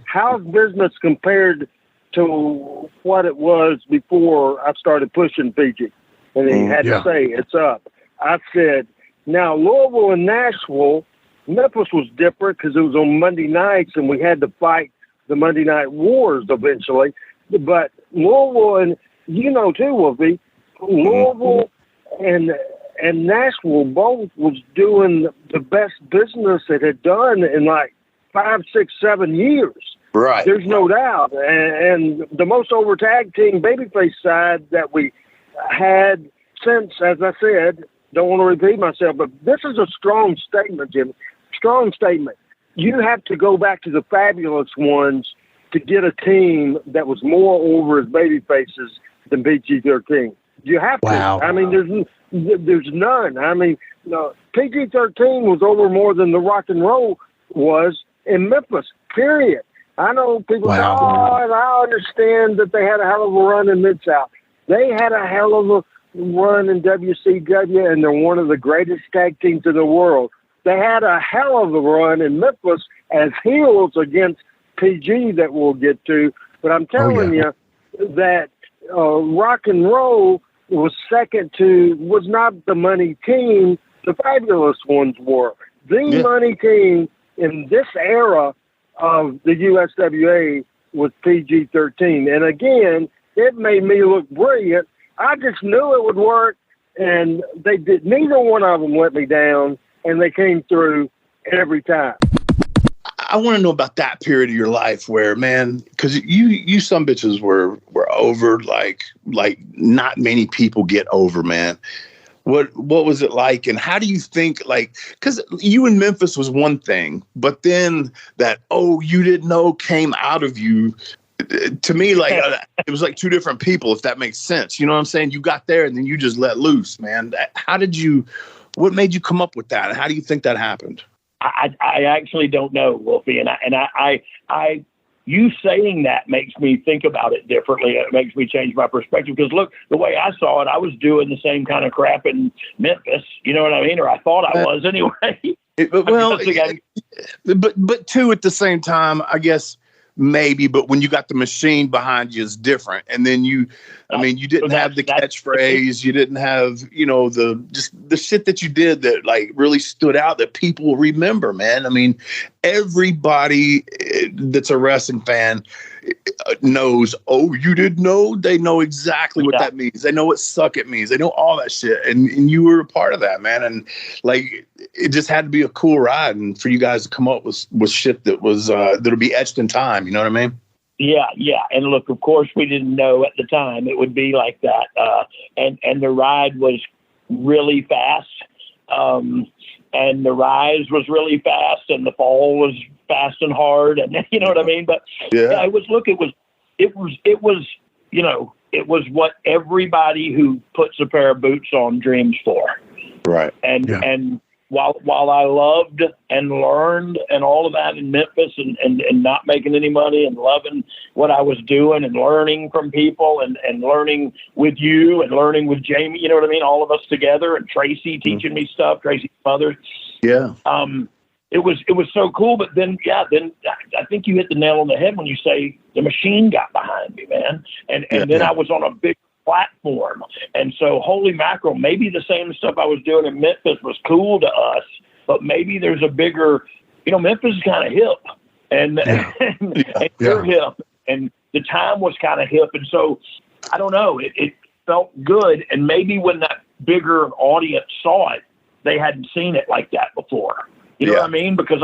how's business compared to what it was before I started pushing PG? And he had to say, it's up. I said, now, Louisville and Nashville, Memphis was different because it was on Monday nights, and we had to fight the Monday Night Wars eventually. But Louisville, and too, Wolfie, Louisville and Nashville both was doing the best business it had done in 5, 6, 7 years. Right. There's no doubt. And the most over tag team babyface side that we had since, as I said, don't want to repeat myself, but this is a strong statement, Jimmy. Strong statement. You have to go back to the Fabulous Ones to get a team that was more over as baby faces than PG-13. You have to. I mean, there's none. I mean, PG-13 was over more than the rock and roll was in Memphis, period. I know people say, and I understand that they had a hell of a run in Mid-South. They had a hell of a run in WCW, and they're one of the greatest tag teams in the world. They had a hell of a run in Memphis as heels against PG that we'll get to. But I'm telling you that rock and roll was was not the money team. The Fabulous Ones were. The money team in this era of the USWA was PG-13. And again, it made me look brilliant. I just knew it would work, and they did. Neither one of them let me down, and they came through every time. I want to know about that period of your life where, man, because you some bitches were over like not many people get over, man. What was it like, and how do you think, because you in Memphis was one thing, but then that you didn't know came out of you. To me, it was like two different people, if that makes sense. You know what I'm saying? You got there and then you just let loose, man. What made you come up with that? How do you think that happened? I actually don't know, Wolfie. And I you saying that makes me think about it differently. It makes me change my perspective. Because look, the way I saw it, I was doing the same kind of crap in Memphis. You know what I mean? Or I thought I was anyway. But too, at the same time, I guess maybe, but when you got the machine behind you, it's different. And then you didn't have the catchphrase. You didn't have, the shit that you did that like really stood out that people remember, man. I mean, everybody that's a wrestling fan knows, oh, you didn't know? They know exactly what that means. They know what suck it means. They know all that shit. And you were a part of that, man. And like, it just had to be a cool ride. And for you guys to come up with shit that was, that'll be etched in time. You know what I mean? Yeah. And look, of course we didn't know at the time it would be like that. And the ride was really fast. And the rise was really fast and the fall was fast and hard. And you know what I mean? But it was what everybody who puts a pair of boots on dreams for. Right. And while I loved and learned and all of that in Memphis and not making any money and loving what I was doing and learning from people and learning with you and learning with Jamie, you know what I mean? All of us together and Tracy teaching me stuff, Tracy's mother. Yeah. It was so cool. But then I think you hit the nail on the head when you say the machine got behind me, man. And then I was on a big platform. And so, holy mackerel, maybe the same stuff I was doing in Memphis was cool to us, but maybe there's a bigger, Memphis is kind of hip and you're hip and the time was kind of hip. And so, I don't know, it felt good. And maybe when that bigger audience saw it, they hadn't seen it like that before. You know what I mean? Because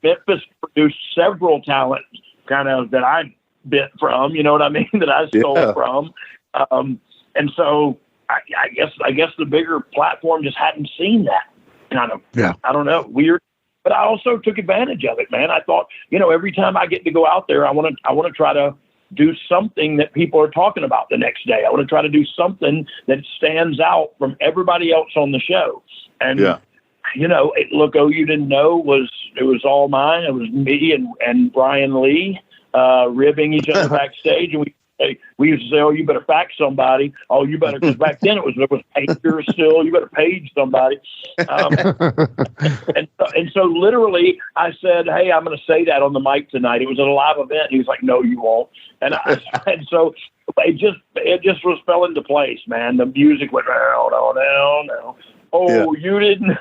Memphis produced several talents kind of that I bit from, you know what I mean? That I stole from. And so I guess the bigger platform just hadn't seen that kind of, I don't know, weird, but I also took advantage of it, man. I thought, every time I get to go out there, I want to try to do something that people are talking about the next day. I want to try to do something that stands out from everybody else on the show. And, look, oh, you didn't know it was all mine. It was me and Brian Lee, ribbing each other backstage. And we used to say, oh, you better fax somebody. Oh, you better, because back then there was pagers still. You better page somebody. And so literally I said, hey, I'm going to say that on the mic tonight. It was at a live event. He was like, no, you won't. And so it just was fell into place, man. The music went down. Oh, you didn't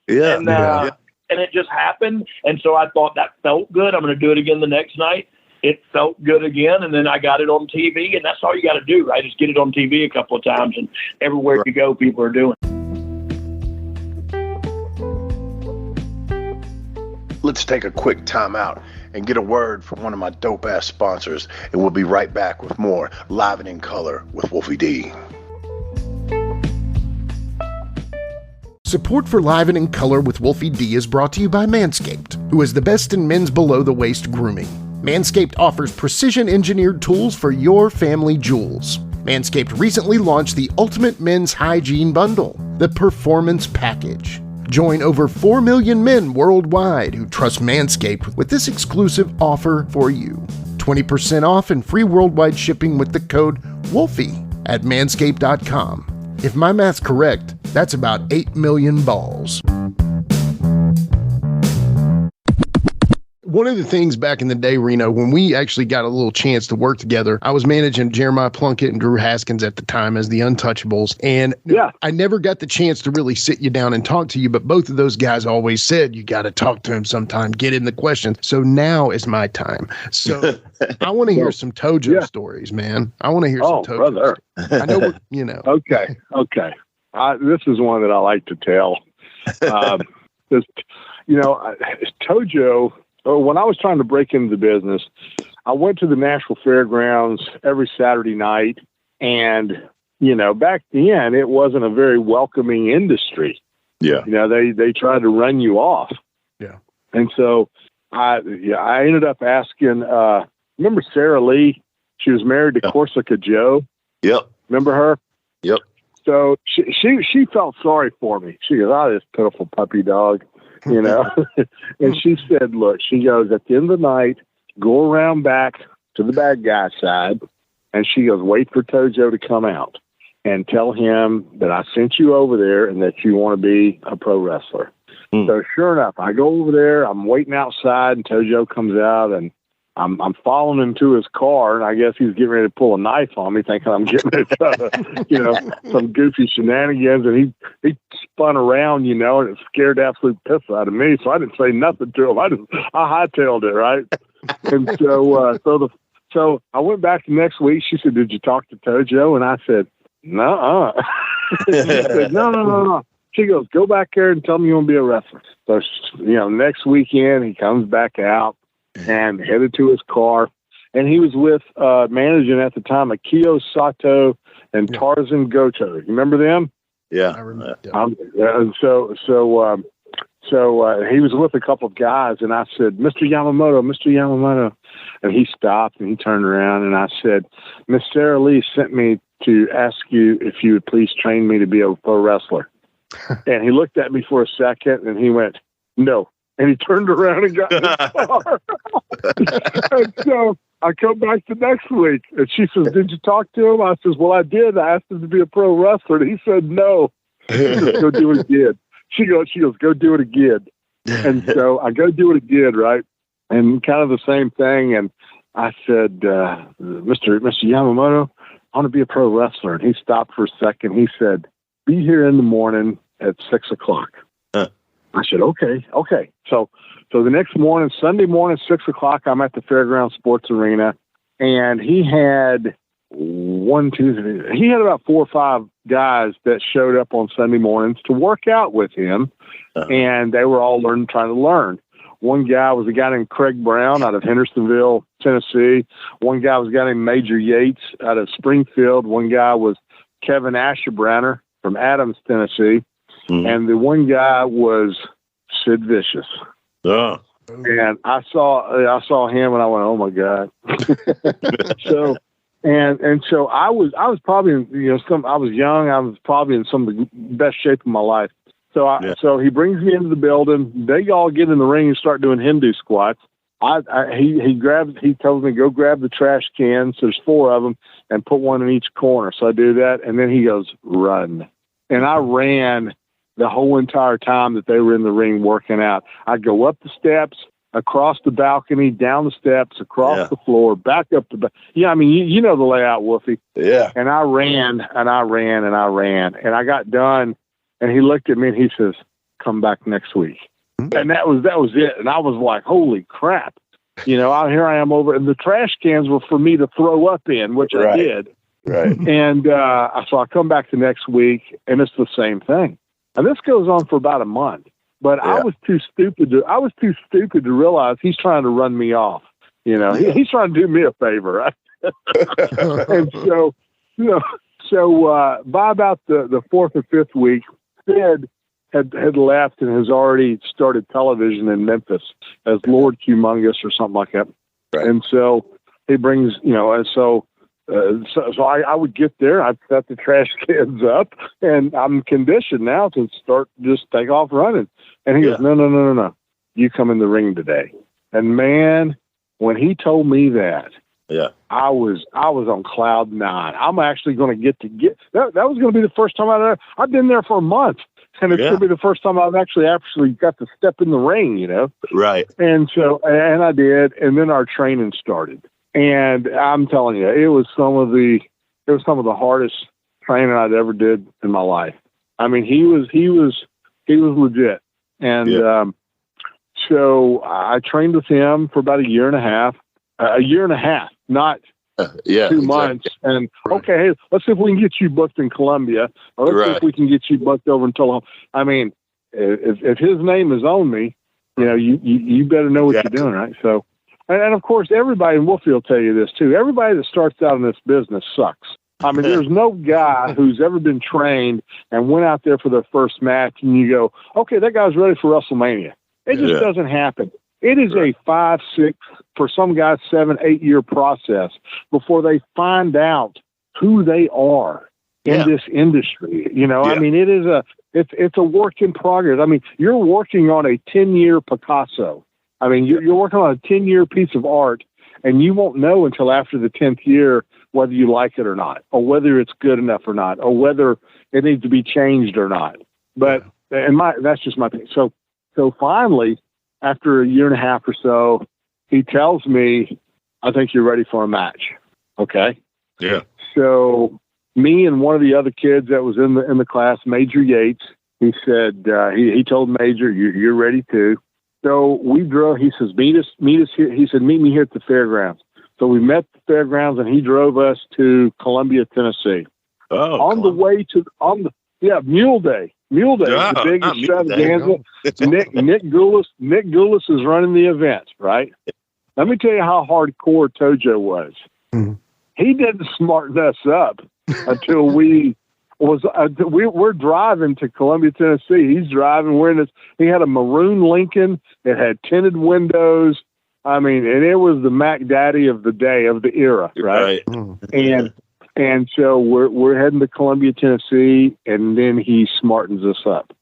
know. And it just happened. And so I thought that felt good. I'm going to do it again the next night. It felt good again, and then I got it on TV, and that's all you got to do, right? Just get it on TV a couple of times, and everywhere you go, people are doing it. Let's take a quick time out and get a word from one of my dope-ass sponsors, and we'll be right back with more Live and in Color with Wolfie D. Support for Live and in Color with Wolfie D is brought to you by Manscaped, who is the best in men's below-the-waist grooming. Manscaped offers precision-engineered tools for your family jewels. Manscaped recently launched the Ultimate Men's Hygiene Bundle, the Performance Package. Join over 4 million men worldwide who trust Manscaped with this exclusive offer for you. 20% off and free worldwide shipping with the code WOLFIE at manscaped.com. If my math's correct, that's about 8 million balls. One of the things back in the day, Reno, when we actually got a little chance to work together, I was managing Jeremiah Plunkett and Drew Haskins at the time as the Untouchables. And I never got the chance to really sit you down and talk to you, but both of those guys always said, you got to talk to him sometime, get in the question. So now is my time. So I want to hear some Tojo stories, man. I want to hear some Tojo brother. stories. I know, Okay. This is one that I like to tell. Tojo, when I was trying to break into the business, I went to the Nashville Fairgrounds every Saturday night. And, back then it wasn't a very welcoming industry. Yeah. They tried to run you off. Yeah. And so I ended up asking, remember Sarah Lee? She was married to Corsica Joe. Yep. Remember her? Yep. So she felt sorry for me. She goes, oh, this pitiful puppy dog. And she said, look, she goes, at the end of the night, go around back to the bad guy side. And she goes, wait for Tojo to come out and tell him that I sent you over there and that you want to be a pro wrestler. So sure enough, I go over there, I'm waiting outside and Tojo comes out and I'm following him to his car, and I guess he's getting ready to pull a knife on me, thinking I'm getting into, some goofy shenanigans. And he spun around, and it scared the absolute piss out of me. So I didn't say nothing to him. I hightailed it, right? And so I went back the nenext week. She said, "Did you talk to Tojo?" And I said, "No." She said, No. She goes, "Go back there and tell him you want to be a wrestler." So, next weekend he comes back out and headed to his car, and he was with managing at the time Akio Sato and Tarzan Goto. You remember them? Yeah, I remember. So he was with a couple of guys, and I said, Mr. Yamamoto, and he stopped and he turned around, and I said, "Miss Sarah Lee sent me to ask you if you would please train me to be a pro wrestler." And he looked at me for a second, and he went, "No." And he turned around and got in his car. And so I come back the next week, and she says, "Did you talk to him?" I says, "Well, I did. I asked him to be a pro wrestler." And he said, "No." She says, "Go do it again." She goes, "Go do it again." And so I go do it again, right? And kind of the same thing. And I said, Mr. Yamamoto, I want to be a pro wrestler." And he stopped for a second. He said, "Be here in the morning at 6:00. I said, okay. So the next morning, Sunday morning, 6:00, I'm at the Fairground Sports Arena, and he had about 4 or 5 guys that showed up on Sunday mornings to work out with him, and they were all trying to learn. One guy was a guy named Craig Brown out of Hendersonville, Tennessee. One guy was a guy named Major Yates out of Springfield. One guy was Kevin Asherbranner from Adams, Tennessee. Mm-hmm. And the one guy was Sid Vicious. Oh. And I saw him, and I went, "Oh my God!" So I was probably I was young. I was probably in some of the best shape of my life. So he brings me into the building. They all get in the ring and start doing Hindu squats. He tells me, "Go grab the trash cans." There's 4 of them, and put one in each corner. So I do that, and then he goes, "Run," and I ran the whole entire time that they were in the ring working out. I'd go up the steps, across the balcony, down the steps, across the floor, back up the you know the layout, Wolfie. Yeah. And I ran, and I got done, and he looked at me and he says, "Come back next week." And that was it. And I was like, "Holy crap." Out here I am over, and the trash cans were for me to throw up in, which I did. Right. And so I come back the next week, and it's the same thing. And this goes on for about a month. But I was too stupid to realize he's trying to run me off. He's trying to do me a favor. Right? And so by about the 4th or 5th week, Sid had left and has already started television in Memphis as Lord Humongous or something like that. Right. And so he brings, so I would get there, I'd set the trash cans up, and I'm conditioned now to just take off running. And he goes, No. You come in the ring today. And man, when he told me that, I was on cloud 9. I'm actually going to get that was going to be the first time I've been there for a month. And it's going to be the first time I've actually got to step in the ring, Right. And so, and I did. And then our training started. And I'm telling you, it was some of the hardest training I'd ever did in my life. I mean, he was legit. And so I trained with him for about a year and a half, not 2 months. And hey, let's see if we can get you booked in Columbia, or let's see if we can get you booked over in Tulsa. I mean, if his name is on me, you better know what you're doing, right? So. And of course, everybody, and Wolfie will tell you this too, everybody that starts out in this business sucks. I mean, there's no guy who's ever been trained and went out there for their first match and you go, okay, that guy's ready for WrestleMania. It just doesn't happen. It is a 5, 6, for some guys, 7, 8 year process before they find out who they are in this industry. I mean, it's a work in progress. I mean, you're working on a 10-year Picasso. I mean, you're working on a 10-year piece of art, and you won't know until after the 10th year whether you like it or not, or whether it's good enough or not, or whether it needs to be changed or not. But that's just my thing. So finally, after a year and a half or so, he tells me, I think you're ready for a match. Okay. Yeah. So me and one of the other kids that was in the class, Major Yates, he said, he told Major, you're ready too. So we drove, he says, meet us here. He said, meet me here at the fairgrounds. So we met at the fairgrounds and he drove us to Columbia, Tennessee. Oh, on the way to, Mule Day. The big extravaganza. Nick Goulas is running the event, right? Let me tell you how hardcore Tojo was. Mm-hmm. He didn't smarten us up until we're driving to Columbia, Tennessee. He's driving. He had a maroon Lincoln. It had tinted windows. I mean, and it was the Mac Daddy of the day, of the era, right? And so we're heading to Columbia, Tennessee, and then he smartens us up,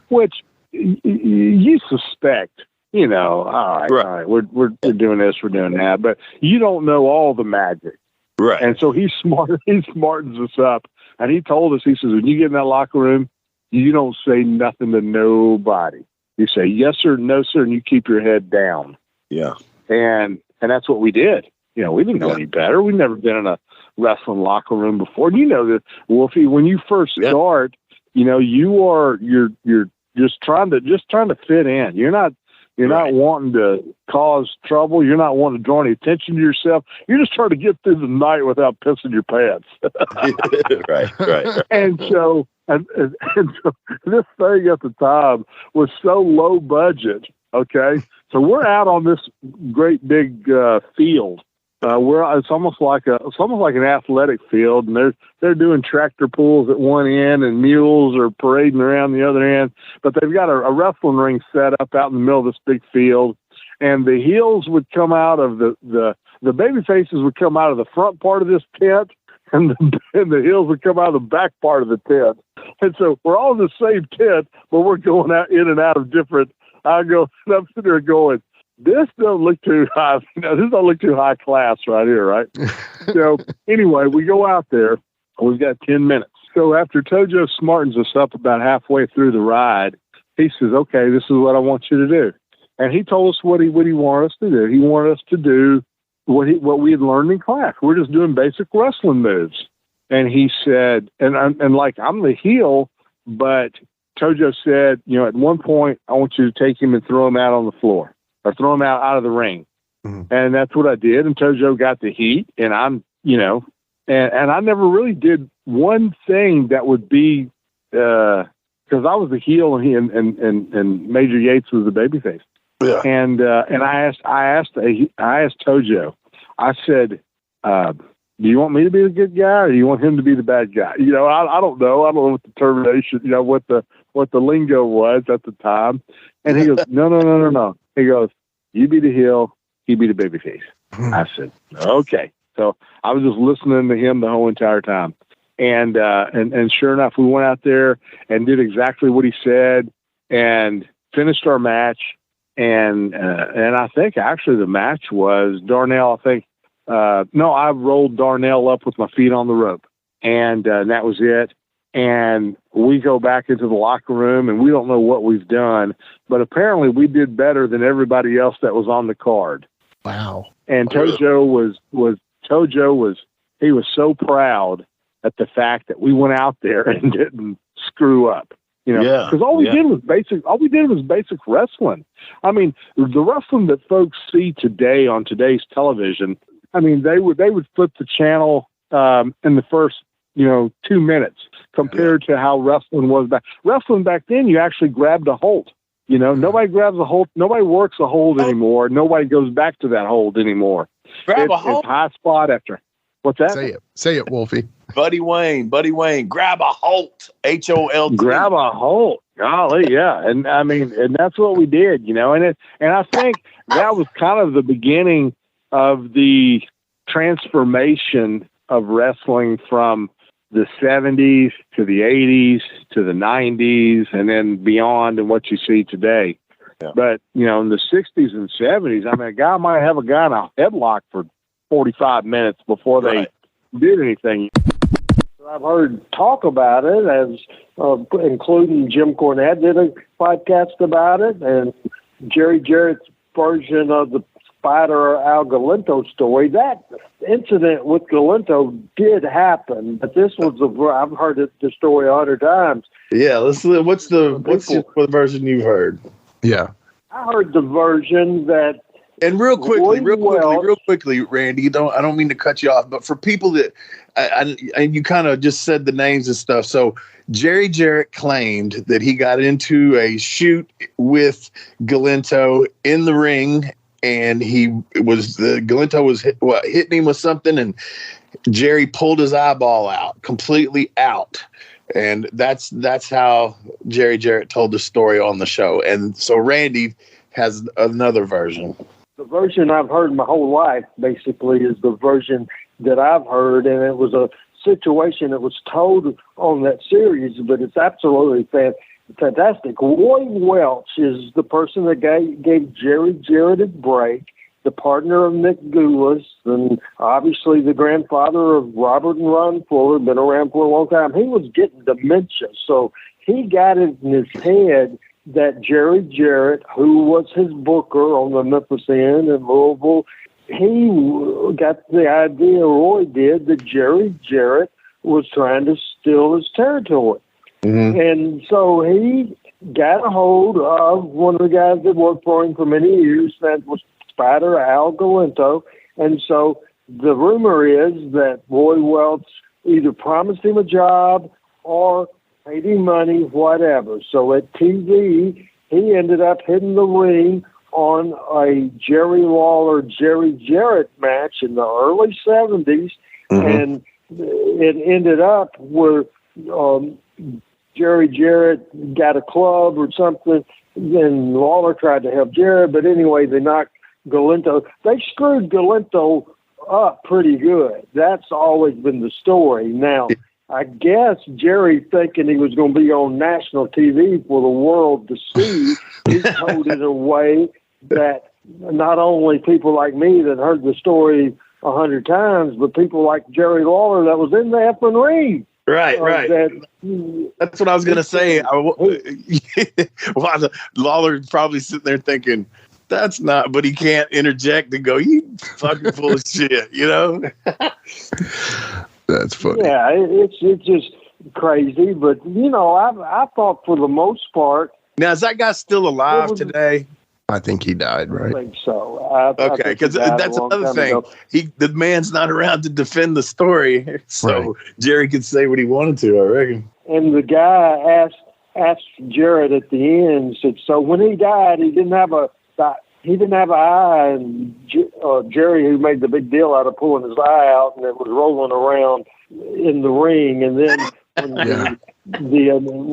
which you suspect. All right, we're doing this, we're doing that, but you don't know all the magic, right? And so he smartens us up, and he told us, he says, when you get in that locker room, you don't say nothing to nobody. You say yes sir, no sir, and you keep your head down. Yeah, and that's what we did. We didn't know any better. We've never been in a wrestling locker room before. And that, Wolfie, when you first start, you're just trying to fit in. You're not wanting to cause trouble. You're not wanting to draw any attention to yourself. You're just trying to get through the night without pissing your pants. Right. And so this thing at the time was so low budget. Okay. So we're out on this great big field. It's almost like an athletic field, and they're doing tractor pulls at one end, and mules are parading around the other end. But they've got a wrestling ring set up out in the middle of this big field, and the heels would come out of the baby faces would come out of the front part of this tent, and the heels would come out of the back part of the tent. And so we're all in the same tent, but we're going out in and out of different. I'm sitting there going, this don't look too high. This don't look too high class right here, right? So anyway, we go out there. We've got 10 minutes. So after Tojo smartens us up about halfway through the ride, he says, "Okay, this is what I want you to do." And he told us what he wanted us to do. He wanted us to do what we had learned in class. We're just doing basic wrestling moves. And he said, and I'm the heel, but Tojo said, at one point, I want you to take him and throw him out on the floor. Or throw him out of the ring. Mm-hmm. And that's what I did. And Tojo got the heat. And I'm, and I never really did one thing that would be, because I was the heel and Major Yates was the babyface. Yeah. And I asked Tojo, I said, do you want me to be the good guy or do you want him to be the bad guy? I don't know. I don't know what the termination, what the lingo was at the time. And he goes, no. He goes, you be the heel, he be the babyface. I said, okay. So I was just listening to him the whole entire time. And sure enough, we went out there and did exactly what he said and finished our match. And I think actually the match was Darnell, I rolled Darnell up with my feet on the rope. And that was it. And we go back into the locker room and we don't know what we've done, but apparently we did better than everybody else that was on the card. Wow. And Tojo was so proud at the fact that we went out there and didn't screw up, because all we did was basic wrestling. I mean, the wrestling that folks see today on today's television, I mean, they would flip the channel in the first 2 minutes compared to how wrestling was back. Wrestling back then, you actually grabbed a hold. Nobody grabs a hold. Nobody works a hold anymore. Nobody goes back to that hold anymore. Grab a hold. It's high spot after. What's that? Say it, Wolfie. Buddy Wayne, grab a Holt. HOLT. Grab a Holt. Golly, yeah. And I mean, and that's what we did, and I think that was kind of the beginning of the transformation of wrestling from the 70s to the 80s to the 90s and then beyond and what you see today. Yeah. But, in the 60s and 70s, I mean, a guy might have a guy in a headlock for 45 minutes before they did anything. I've heard talk about it, as including Jim Cornette did a podcast about it, and Jerry Jarrett's version of the Spider Al Galento story. That incident with Galento did happen, but this was I've heard the story 100 times. Yeah, what's the version you've heard? Yeah, I heard the version that. And real quickly, Randy, I don't mean to cut you off, but for people that, and you kind of just said the names and stuff. So Jerry Jarrett claimed that he got into a shoot with Galento in the ring, and Galento was hitting him with something, and Jerry pulled his eyeball out, completely out. And that's how Jerry Jarrett told the story on the show. And so Randy has another version. The version I've heard my whole life, basically, is the version that I've heard, and it was a situation that was told on that series, but it's absolutely fantastic. Roy Welch is the person that gave Jerry Jarrett a break, the partner of Nick Gulas, and obviously the grandfather of Robert and Ron Fuller, been around for a long time. He was getting dementia, so he got it in his head that Jerry Jarrett, who was his booker on the Memphis end in Louisville, he got the idea, Roy did, that Jerry Jarrett was trying to steal his territory. Mm-hmm. And so he got a hold of one of the guys that worked for him for many years, that was Spider Al Galento. And so the rumor is that Roy Welch either promised him a job or paid him money, whatever. So at TV, he ended up hitting the ring on a Jerry Lawler, Jerry Jarrett match in the early 70s. Mm-hmm. And it ended up where Jerry Jarrett got a club or something, and Lawler tried to help Jarrett. But anyway, they knocked Galento. They screwed Galento up pretty good. That's always been the story. Now, I guess Jerry, thinking he was going to be on national TV for the world to see, he told it in a way that not only people like me that heard the story 100 times, but people like Jerry Lawler that was in the effing ring. Right. That's what I was going to say. Lawler's probably sitting there thinking, that's not, but he can't interject and go, you fucking full of shit, you know? That's funny. Yeah, it's just crazy, but I thought for the most part. Now, is that guy still alive today? I think he died, right? I think so. Okay, because that's another thing. The man's not around to defend the story, so right. Jerry could say what he wanted to, I reckon. And the guy asked Jarrett at the end, said, so when he died, he didn't have an eye, and Jerry, who made the big deal out of pulling his eye out, and it was rolling around in the ring. And then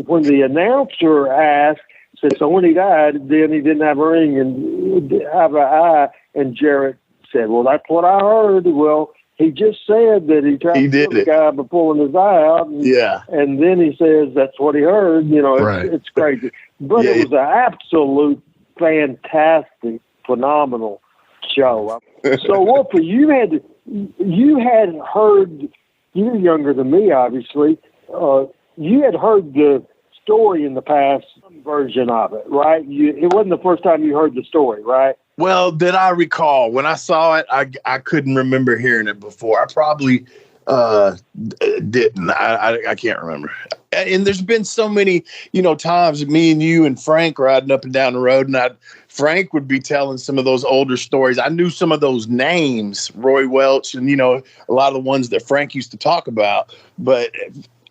when the announcer asked, said, so when he died, then he didn't have a ring and have an eye, and Jarrett said, well, that's what I heard. Well, he just said that he tried to kill the guy by pulling his eye out, and then he says that's what he heard. It's crazy. But it was an absolute fantastic, phenomenal show. So, Wolfie, you had heard, you're younger than me, obviously. You had heard the story in the past, some version of it, right? It wasn't the first time you heard the story, right? Well, did I recall when I saw it? I couldn't remember hearing it before. I probably didn't. I can't remember. And there's been so many, times me and you and Frank riding up and down the road, and Frank would be telling some of those older stories. I knew some of those names, Roy Welch, and a lot of the ones that Frank used to talk about, but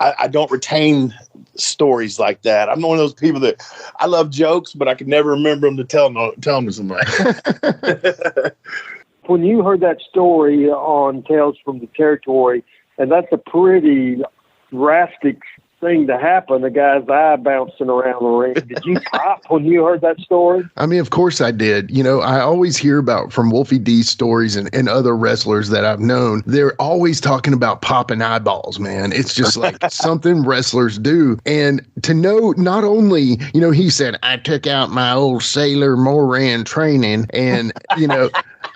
I don't retain stories like that. I'm one of those people that I love jokes, but I can never remember them to tell them to somebody. When you heard that story on Tales from the Territory, and that's a pretty drastic thing to happen, the guy's eye bouncing around the ring. Did you pop when you heard that story? I mean, of course I did. I always hear about from Wolfie D stories and other wrestlers that I've known. They're always talking about popping eyeballs, man. It's just like something wrestlers do. And to know not only, he said, I took out my old Sailor Moran training and,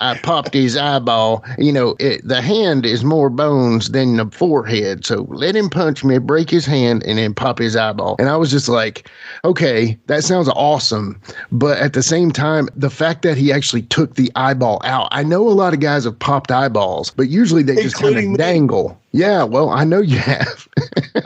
I popped his eyeball. You know, the hand is more bones than the forehead. So let him punch me, break his hand, and then pop his eyeball. And I was just like, okay, that sounds awesome. But at the same time, the fact that he actually took the eyeball out, I know a lot of guys have popped eyeballs, but usually they just kind of dangle. Yeah, well, I know you have.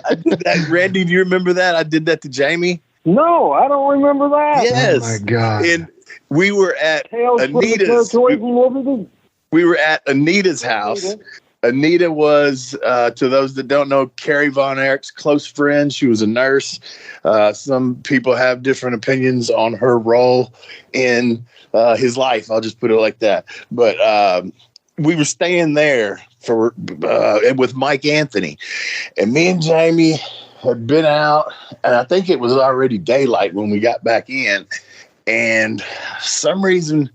I did that. Randy, do you remember that? I did that to Jamie. No, I don't remember that. Yes. Oh my God. And we were at Anita's. We were at Anita's house. Anita was, to those that don't know, Carrie Von Erich's close friend. She was a nurse. Some people have different opinions on her role in his life. I'll just put it like that. But we were staying there for with Mike Anthony, and me and Jamie had been out, and I think it was already daylight when we got back in. And for some reason,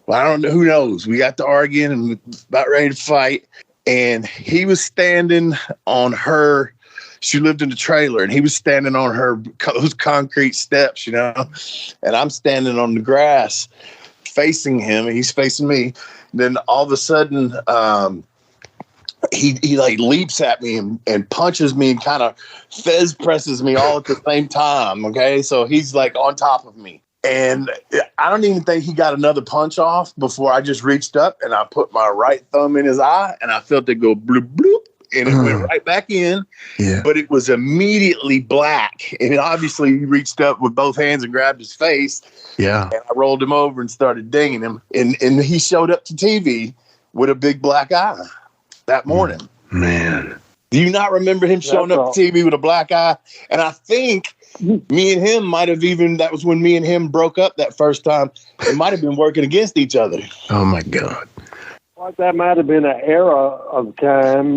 well, I don't know, who knows, we got to arguing and about ready to fight. And he was standing on her, she lived in the trailer, and he was standing on her, those concrete steps, you know, and I'm standing on the grass facing him, and he's facing me. Then all of a sudden, he like leaps at me and punches me and kind of fez presses me all at the same time. Okay. So he's like on top of me. And I don't even think he got another punch off before I just reached up and I put my right thumb in his eye and I felt it go bloop, bloop, and it went right back in. Yeah. But it was immediately black. And obviously he reached up with both hands and grabbed his face. Yeah. And I rolled him over and started dinging him. And he showed up to TV with a big black eye that morning. Man. Do you not remember him showing up to TV with a black eye? And I think me and him might have even, that was when me and him broke up that first time. It might have been working against each other. Oh, my God. Like that might have been an era of time.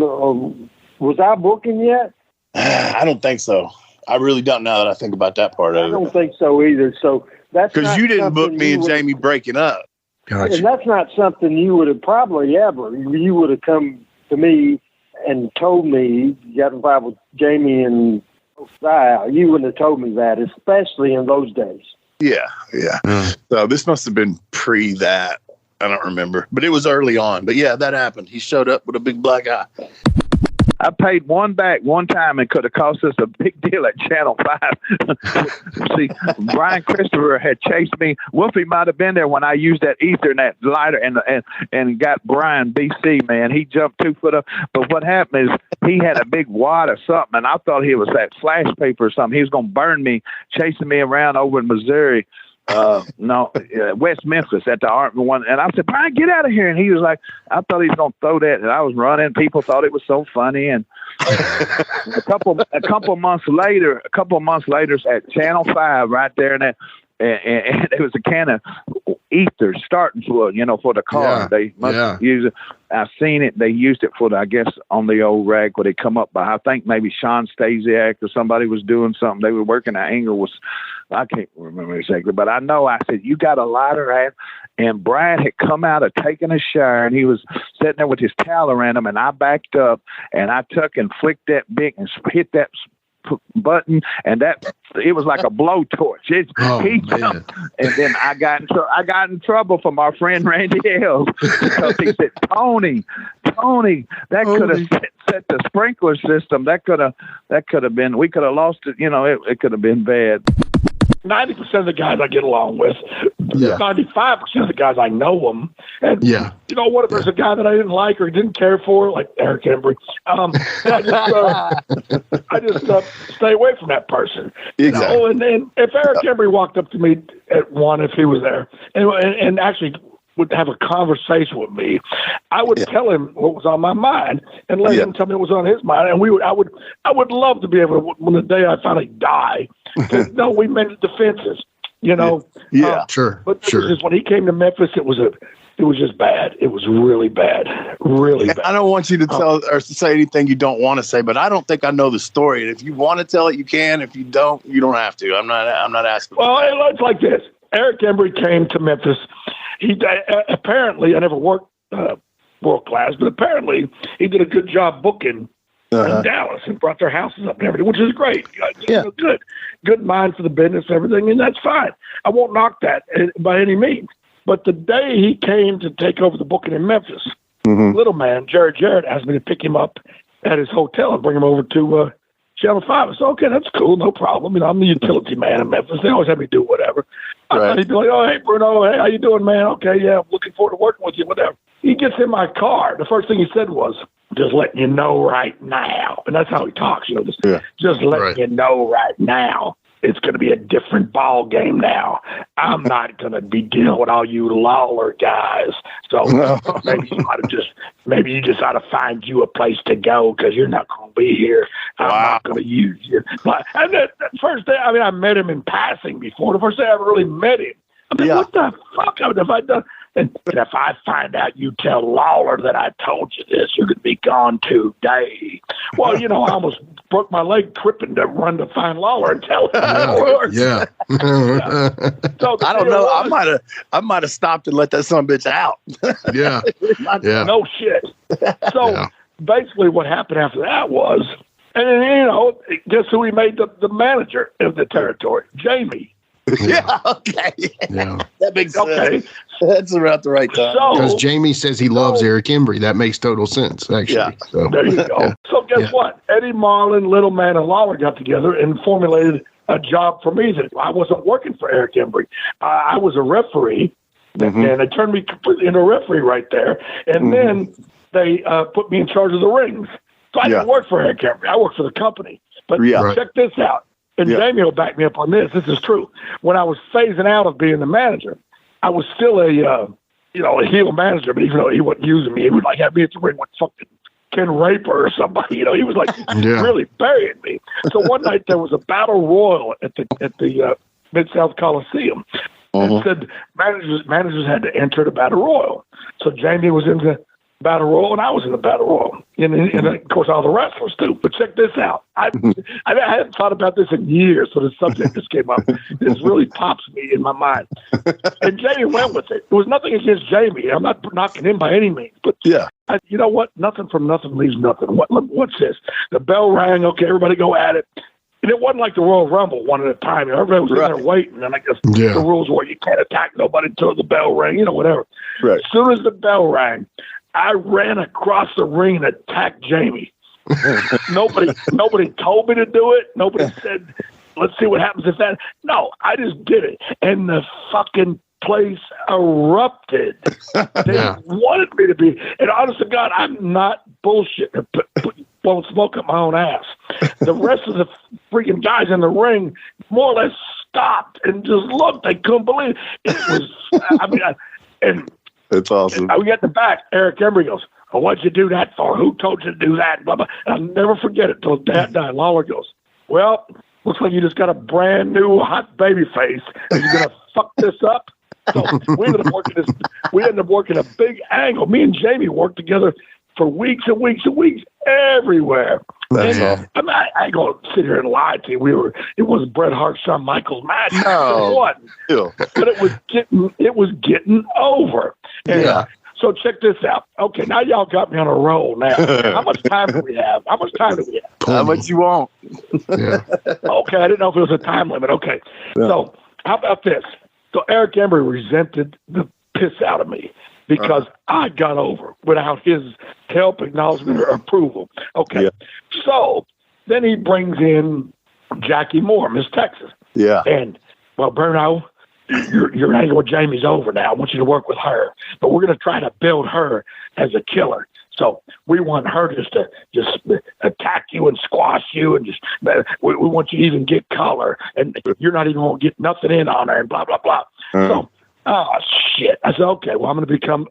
Was I booking yet? I don't think so. I really don't now that I think about that part of it. I don't think so either. So that's because you didn't book me and Jamie breaking up. Gotcha. And that's not something you would have probably ever. You would have come to me and told me you got involved with Jamie and style. You wouldn't have told me that, especially in those days. Yeah. So this must have been pre that. I don't remember, but it was early on. But yeah, that happened. He showed up with a big black eye. I paid one back one time and could have cost us a big deal at Channel 5. See, Brian Christopher had chased me. Wolfie might have been there when I used that Ethernet lighter and got Brian BC, man. He jumped 2 foot up. But what happened is he had a big wad of something, and I thought he was that flash paper or something. He was going to burn me, chasing me around over in Missouri. West Memphis at the Art one, and I said, Brian, get out of here. And he was like, I thought he was gonna throw that, and I was running. People thought it was so funny. And a couple months later at Channel 5 right there, and it was a can of ether starting fluid, for the car. Yeah, they must use it. I've seen it. They used it for I guess on the old rag where they come up by. I think maybe Sean Stasiak or somebody was doing something. They were working. The angle was, I can't remember exactly, but I know I said, you got a lighter? And Brad had come out of taking a shower, and he was sitting there with his towel around him, and I backed up, and I took and flicked that big and hit that button, and it was like a blowtorch. He jumped, and then I got in trouble from our friend Randy Hales because he said, Tony, that could have set the sprinkler system. That could have been. We could have lost it. It could have been bad. 90% of the guys I get along with, 95% of the guys I know them. And, what if there's a guy that I didn't like or didn't care for, like Eric Embry, I just stay away from that person. Exactly. And if Eric Embry walked up to me at 1, if he was there, and actually would have a conversation with me, I would tell him what was on my mind and let him tell me what was on his mind. And I would love to be able to, when the day I finally die, no, we mended the fences, sure. But just when he came to Memphis, it was just bad. It was really bad, really bad. I don't want you to tell or say anything you don't want to say, but I don't think I know the story. And if you want to tell it, you can. If you don't, you don't have to. I'm not asking. Well, it's like this. Eric Embry came to Memphis. He apparently, I never worked world class, but apparently he did a good job booking in Dallas and brought their houses up and everything, which is great. Good mind for the business and everything, and that's fine. I won't knock that by any means. But the day he came to take over the booking in Memphis, little man, Jarrett asked me to pick him up at his hotel and bring him over to Channel 5. I said, okay, that's cool, no problem. You know, I'm the utility man in Memphis. They always have me do whatever. I thought he'd be like, oh, hey, Bruno, hey, how you doing, man? Okay, yeah, I'm looking forward to working with you, whatever. He gets in my car. The first thing he said was, just letting you know right now. And that's how he talks, you know, just letting you know right now. It's going to be a different ball game now. I'm not going to be dealing with all you Lawler guys. So maybe you just ought to find you a place to go because you're not going to be here. I'm not going to use you. And the first day, I mean, I met him in passing before. The first day I ever really met him. I mean, what the fuck have I done? And if I find out you tell Lawler that I told you this, you're going to be gone today. Well, you know, I almost broke my leg tripping to run to find Lawler and tell him. Yeah. So I don't know. I might have stopped and let that son of a bitch out. Yeah. No shit. So basically what happened after that was, and then, you know, guess who he made the manager of the territory? Jamie. Yeah, okay. Yeah. That makes sense. Okay. That's about the right time. Because Jamie says he loves Eric Embry. That makes total sense, actually. Yeah. So, there you go. So guess what? Eddie Marlin, Little Man, and Lawler got together and formulated a job for me that I wasn't working for Eric Embry. I was a referee, and they turned me completely into a referee right there. And then they put me in charge of the rings. So I didn't work for Eric Embry. I worked for the company. But check this out. And Jamie will back me up on this. This is true. When I was phasing out of being the manager, I was still a heel manager. But even though he wasn't using me, he would like have me at the ring with fucking Ken Raper or somebody. You know, he was like really burying me. So one night there was a battle royal at the Mid-South Coliseum. And said managers had to enter the battle royal. So Jamie was in the battle royal and I was in the battle royal. And of course all the wrestlers too. But check this out. I hadn't thought about this in years, so the subject just came up. This really pops me in my mind. And Jamie went with it. There was nothing against Jamie. I'm not knocking him by any means. But you know what? Nothing from nothing leaves nothing. What's this? The bell rang. Okay, everybody go at it. And it wasn't like the Royal Rumble one at a time. Everybody was in there waiting. And I guess the rules were you can't attack nobody until the bell rang, you know, whatever. Right. As soon as the bell rang, I ran across the ring and attacked Jamie. Nobody told me to do it. Nobody said, let's see what happens if that. No, I just did it. And the fucking place erupted. They wanted me to be. And honest to God, I'm not bullshit. Blowing smoke up my own ass. The rest of the freaking guys in the ring more or less stopped and just looked. They couldn't believe it. And it's awesome. We get the back. Eric Embry goes, well, what'd you do that for? Who told you to do that? Blah, blah. And I'll never forget it till Dad died. Lawler goes, well, looks like you just got a brand new hot baby face. And you're going to fuck this up? So we ended up working a big angle. Me and Jamie worked together for weeks and weeks and weeks everywhere. That's awesome. I ain't going to sit here and lie to you. It was Bret Hart, Shawn Michaels match. No. It wasn't. But it was getting over. And, so check this out. Okay, now y'all got me on a roll now. How much time do we have? How much you want? Okay, I didn't know if it was a time limit. Okay. So how about this? So Eric Embry resented the piss out of me because I got over without his help, acknowledgement, or approval. Okay. So then he brings in Jackie Moore, Miss Texas. Yeah. And, well, Bruno, your angle with Jamie's over now. I want you to work with her. But we're going to try to build her as a killer. So we want her to attack you and squash you, and we want you to even get color, and you're not even going to get nothing in on her, and blah blah blah. So, shit. I said, okay, well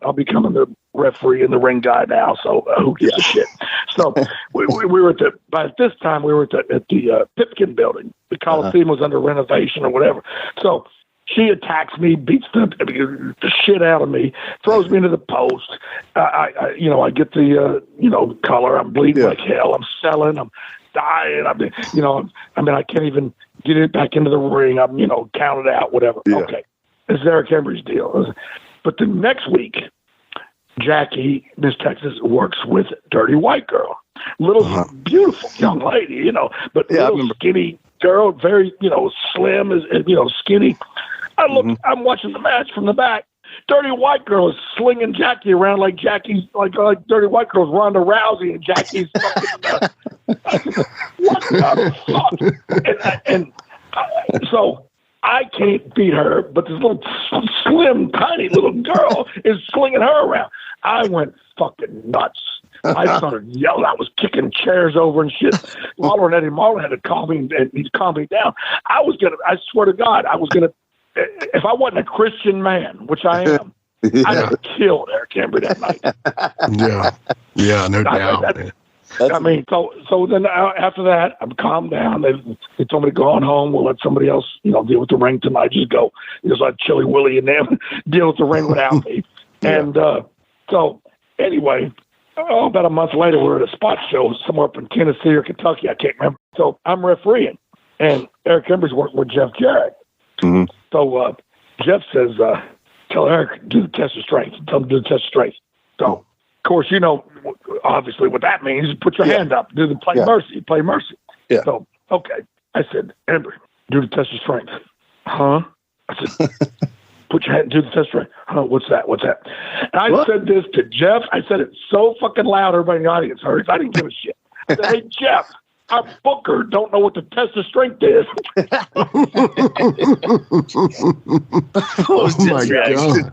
I'll become the referee and the ring guy now. So who gives a shit? So we were by this time we were at the Pipkin building. The Coliseum was under renovation or whatever. So she attacks me, beats the shit out of me, throws me into the post. I get the color. I'm bleeding like hell. I'm selling. I'm dying. I can't even get it back into the ring. I'm counted out. Whatever. Yeah. Okay, this is Eric Embry's deal. But the next week, Jackie, Miss Texas, works with Dirty White Girl, little beautiful young lady, but little skinny girl, very slim, skinny. I'm watching the match from the back, Dirty White Girl is slinging Jackie around like Jackie's like Dirty White Girl's Ronda Rousey and Jackie's fucking. What the fuck? So I can't beat her, but this little slim, tiny little girl is slinging her around. I went fucking nuts. I started yelling. I was kicking chairs over and shit. Lawler and Eddie Marlin had to calm me and calm me down. I swear to God, I was gonna. If I wasn't a Christian man, which I am, I'd have killed Eric Embry that night. Yeah, no doubt. I mean, so then after that, I'm calmed down. They told me to go on home. We'll let somebody else, deal with the ring tonight. Just go, just like Chili Willie and them deal with the ring without me. And so anyway, about a month later, we're at a spot show somewhere up in Tennessee or Kentucky. I can't remember. So I'm refereeing, and Eric Embry's working with Jeff Jarrett. Mm-hmm. So Jeff says, tell Eric, do the test of strength. Tell him to do the test of strength. So, of course, obviously what that means is put your hand up. Do the play mercy. Play mercy. Yeah. So, okay. I said, Embry, do the test of strength. Huh? I said, put your hand, do the test of strength. Huh? What's that? And I said this to Jeff. I said it so fucking loud everybody in the audience heard. I didn't give a shit. I said, hey, Jeff, our booker don't know what the test of strength is. Oh my God.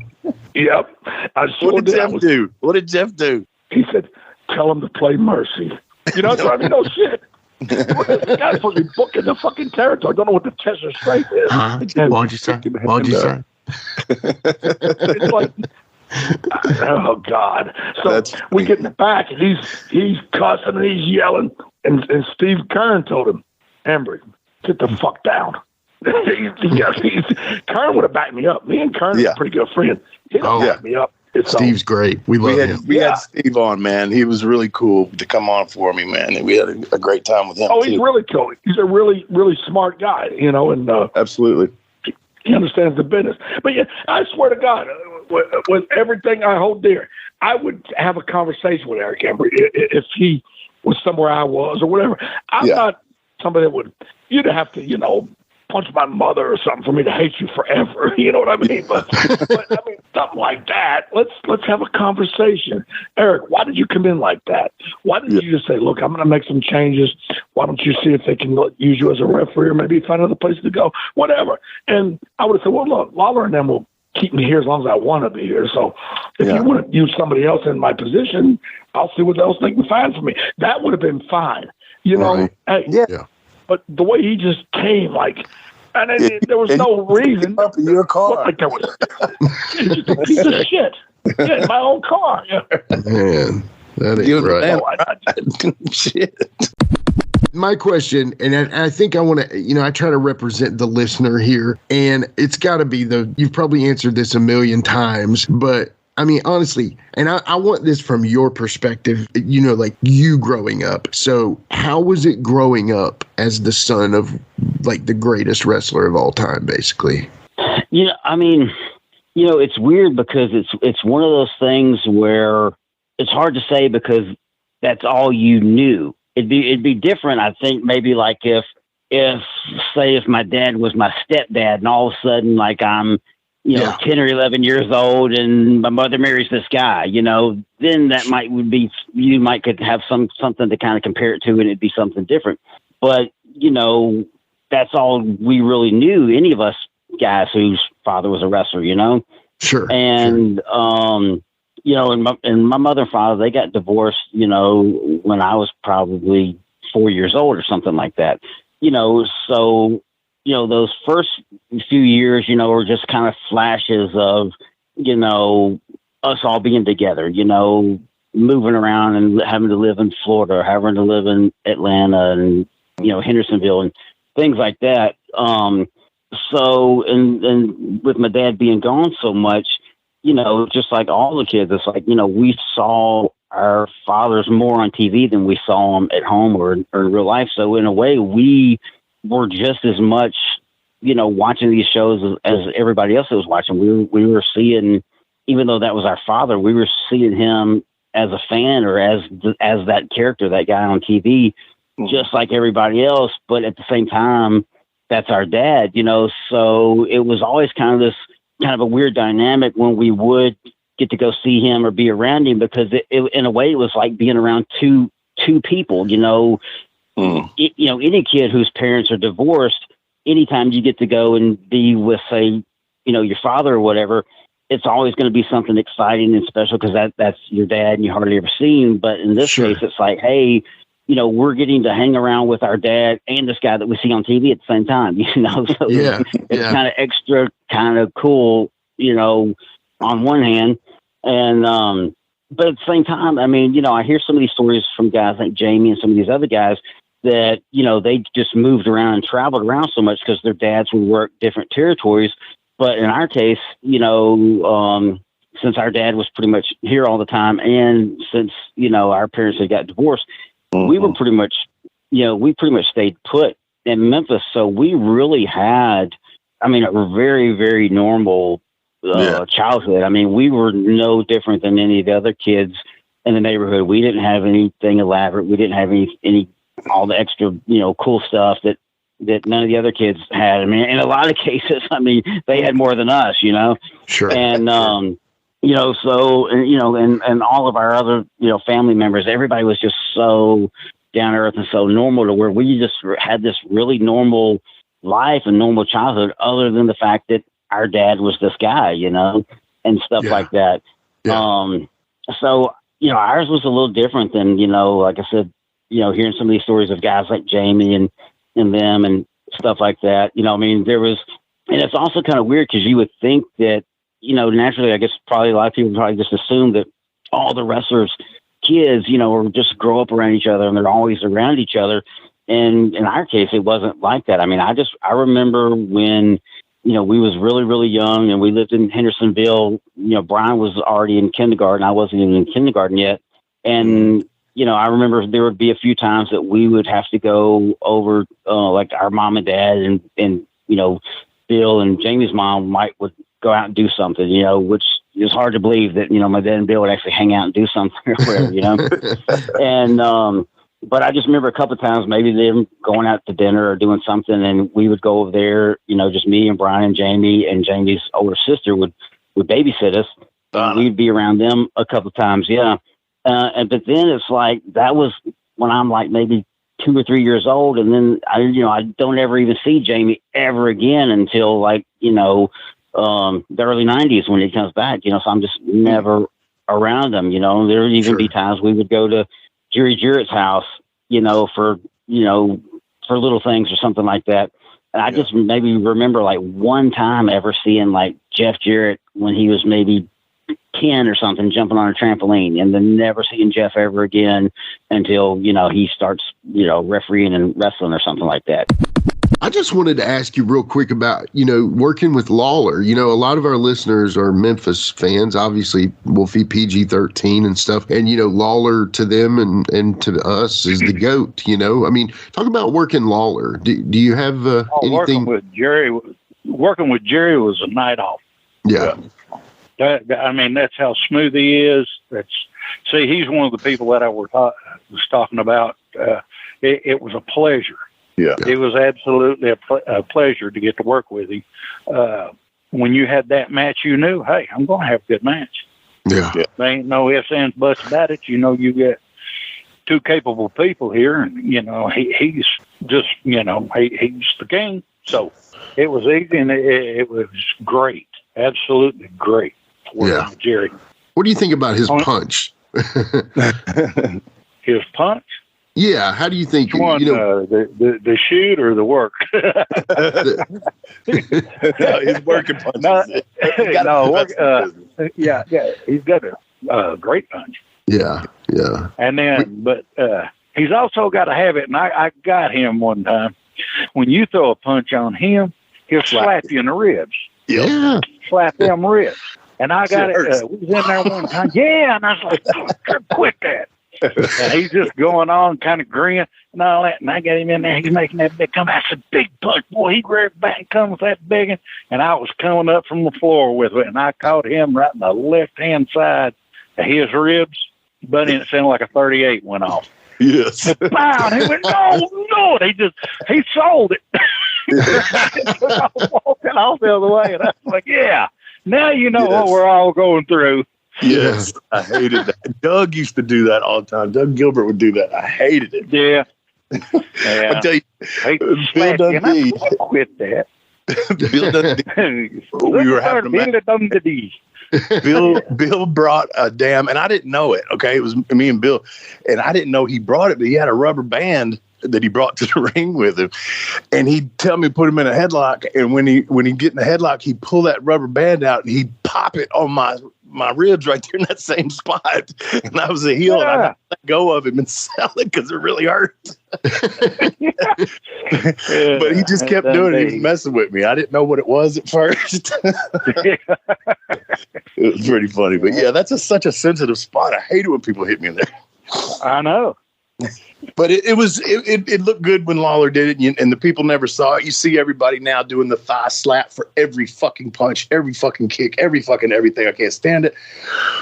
Yep. What did Jeff do? He said, tell him to play mercy. So I mean, no shit. The guy's supposed to be booking the fucking territory. I don't know what the test of strength is. What'd you say? It's like, oh God. So we get in the back and he's cussing and he's yelling. And Steve Keirn told him, Embry, get the fuck down. Keirn would have backed me up. Me and Keirn are a pretty good friend. He don't back me up. Steve's great. We him. We had Steve on, man. He was really cool to come on for me, man. And we had a great time with him. Oh, he's really cool. He's a really, really smart guy, and absolutely. He understands the business. But yeah, I swear to God, with everything I hold dear, I would have a conversation with Eric Embry if he was somewhere I was or whatever. I'm not somebody that you'd have to, punch my mother or something for me to hate you forever. You know what I mean? But I mean, something like that. Let's have a conversation. Eric, why did you come in like that? Why didn't you just say, look, I'm going to make some changes. Why don't you see if they can use you as a referee or maybe find another place to go? Whatever. And I would have said, well, look, Lawler and them will keep me here as long as I want to be here. So if you want to use somebody else in my position, I'll see what else they can find for me. That would have been fine. But the way he just came, and there was no reason. Your car. There was just a piece of shit. Yeah, in my own car. Yeah. Man, that ain't right. Shit. My question, and I think I want to, I try to represent the listener here, and it's got to be you've probably answered this a million times, but I mean, honestly, and I want this from your perspective, like you growing up. So how was it growing up as the son of the greatest wrestler of all time, basically? I mean, it's weird because it's one of those things where it's hard to say because that's all you knew. It'd be different, I think, maybe if my dad was my stepdad and all of a sudden I'm 10 or 11 years old and my mother marries this guy, then that you could have something to kind of compare it to and it'd be something different. But, that's all we really knew, any of us guys whose father was a wrestler, Sure. And, and my mother and father, they got divorced, when I was probably 4 years old or something like that, so those first few years, were just kind of flashes of, us all being together, moving around and having to live in Florida or having to live in Atlanta and, Hendersonville and things like that. So, and with my dad being gone so much, just like all the kids, it's like, we saw our fathers more on TV than we saw them at home or in real life. So in a way, we were just as much, watching these shows as everybody else was watching. We were seeing, even though that was our father, we were seeing him as a fan or as that character, that guy on TV, just like everybody else. But at the same time, that's our dad, So it was always kind of this kind of a weird dynamic when we would get to go see him or be around him, because it in a way, it was like being around two people, you know. You know, any kid whose parents are divorced, anytime you get to go and be with, say, you know, your father or whatever, it's always going to be something exciting and special because that's your dad and you hardly ever see him. But in this case, it's like, hey, you know, we're getting to hang around with our dad and this guy that we see on TV at the same time, you know. So it's kind of extra, kind of cool, you know, on one hand. And, but at the same time, I mean, you know, I hear some of these stories from guys like Jamie and some of these other guys that, you know, they just moved around and traveled around so much because their dads would work different territories. But in our case, you know, since our dad was pretty much here all the time, and since, you know, our parents had got divorced, we were pretty much, you know, we pretty much stayed put in Memphis. So we really had, I mean, a very, very normal childhood. I mean, we were no different than any of the other kids in the neighborhood. We didn't have anything elaborate. We didn't have any all the extra, you know, cool stuff that none of the other kids had. I mean, in a lot of cases, I mean, they had more than us, you know. Sure. And you know, so, and, you know, and all of our other, you know, family members, everybody was just so down to earth and so normal, to where we just had this really normal life and normal childhood, other than the fact that our dad was this guy, you know, and stuff like that. So, you know, ours was a little different than, you know, like I said, you know, hearing some of these stories of guys like Jamie and them and stuff like that. You know, I mean, there was, and it's also kind of weird because you would think that, you know, naturally, I guess probably a lot of people probably just assume that all the wrestlers' kids, you know, or just grow up around each other and they're always around each other. And in our case, it wasn't like that. I mean, I remember when, you know, we was really, really young and we lived in Hendersonville. You know, Brian was already in kindergarten. I wasn't even in kindergarten yet. And, you know, I remember there would be a few times that we would have to go over, like our mom and dad and, you know, Bill and Jamie's mom would go out and do something, you know, which is hard to believe that, you know, my dad and Bill would actually hang out and do something or whatever, you know. And, but I just remember a couple of times maybe them going out to dinner or doing something, and we would go over there, you know, just me and Brian and Jamie's older sister would babysit us. We'd be around them a couple of times. Yeah. But then it's like, that was when I'm like maybe 2 or 3 years old. And then I don't ever even see Jamie ever again until like, you know, the early 90s when he comes back, you know, so I'm just never around him, you know. There would even be times we would go to Jarrett's house, you know, for little things or something like that. And I just maybe remember like one time ever seeing like Jeff Jarrett when he was maybe 10 or something, jumping on a trampoline, and then never seeing Jeff ever again until, you know, he starts, you know, refereeing and wrestling or something like that. I just wanted to ask you real quick about, you know, working with Lawler. You know, a lot of our listeners are Memphis fans, obviously Wolfie PG-13 and stuff. And, you know, Lawler to them and to us is the GOAT, you know. I mean, talk about working Lawler. Do you have anything? Working with Jerry was a night off. Yeah. I mean, that's how smooth he is. He's one of the people that I was talking about. It was a pleasure. Yeah, it was absolutely a pleasure to get to work with him. When you had that match, you knew, hey, I'm going to have a good match. Yeah. There ain't no ifs, ands, buts about it. You know, you got two capable people here, and, you know, he's just, you know, he's the king. So it was easy, and it was great. Absolutely great. Yeah. With Jerry. What do you think about his punch? His punch? Yeah, how do you think? Which one, you know, the shoot or the work? No, he's working punches. Yeah, he's got a great punch. Yeah. And then, but he's also got a habit, and I got him one time. When you throw a punch on him, he'll slap you in the ribs. Yeah. Slap them ribs. And I got it. We was in there one time. Yeah, and I was like, quit that. And he's just going on, kind of grinning and all that. And I got him in there. He's making that big come. I said, big punch, boy. He grabbed back and come with that big one. And I was coming up from the floor with it. And I caught him right in the left-hand side of his ribs. But it sounded like a 38 went off. Yes. Wow. And he went, no. He sold it. Walking off the other way. And I was like, yeah. Now you know what we're all going through. Yes, I hated that. Doug used to do that all the time. Doug Gilbert would do that. I hated it. Yeah. I tell you, Bill Dundee. Quit that. Bill Dundee. We were having Bill brought a damn, and I didn't know it. Okay, it was me and Bill, and I didn't know he brought it, but he had a rubber band that he brought to the ring with him, and he'd tell me to put him in a headlock, and when he get in the headlock, he'd pull that rubber band out and he'd pop it on my ribs right there in that same spot. And I was a heel, and I let go of him and sell it because it really hurt. But he just kept doing it. He was messing with me. I didn't know what it was at first. It was pretty funny. But yeah, that's such a sensitive spot. I hate it when people hit me in there. I know. But it looked good when Lawler did it, and the people never saw it. You see everybody now doing the thigh slap for every fucking punch, every fucking kick, every fucking everything. I can't stand it.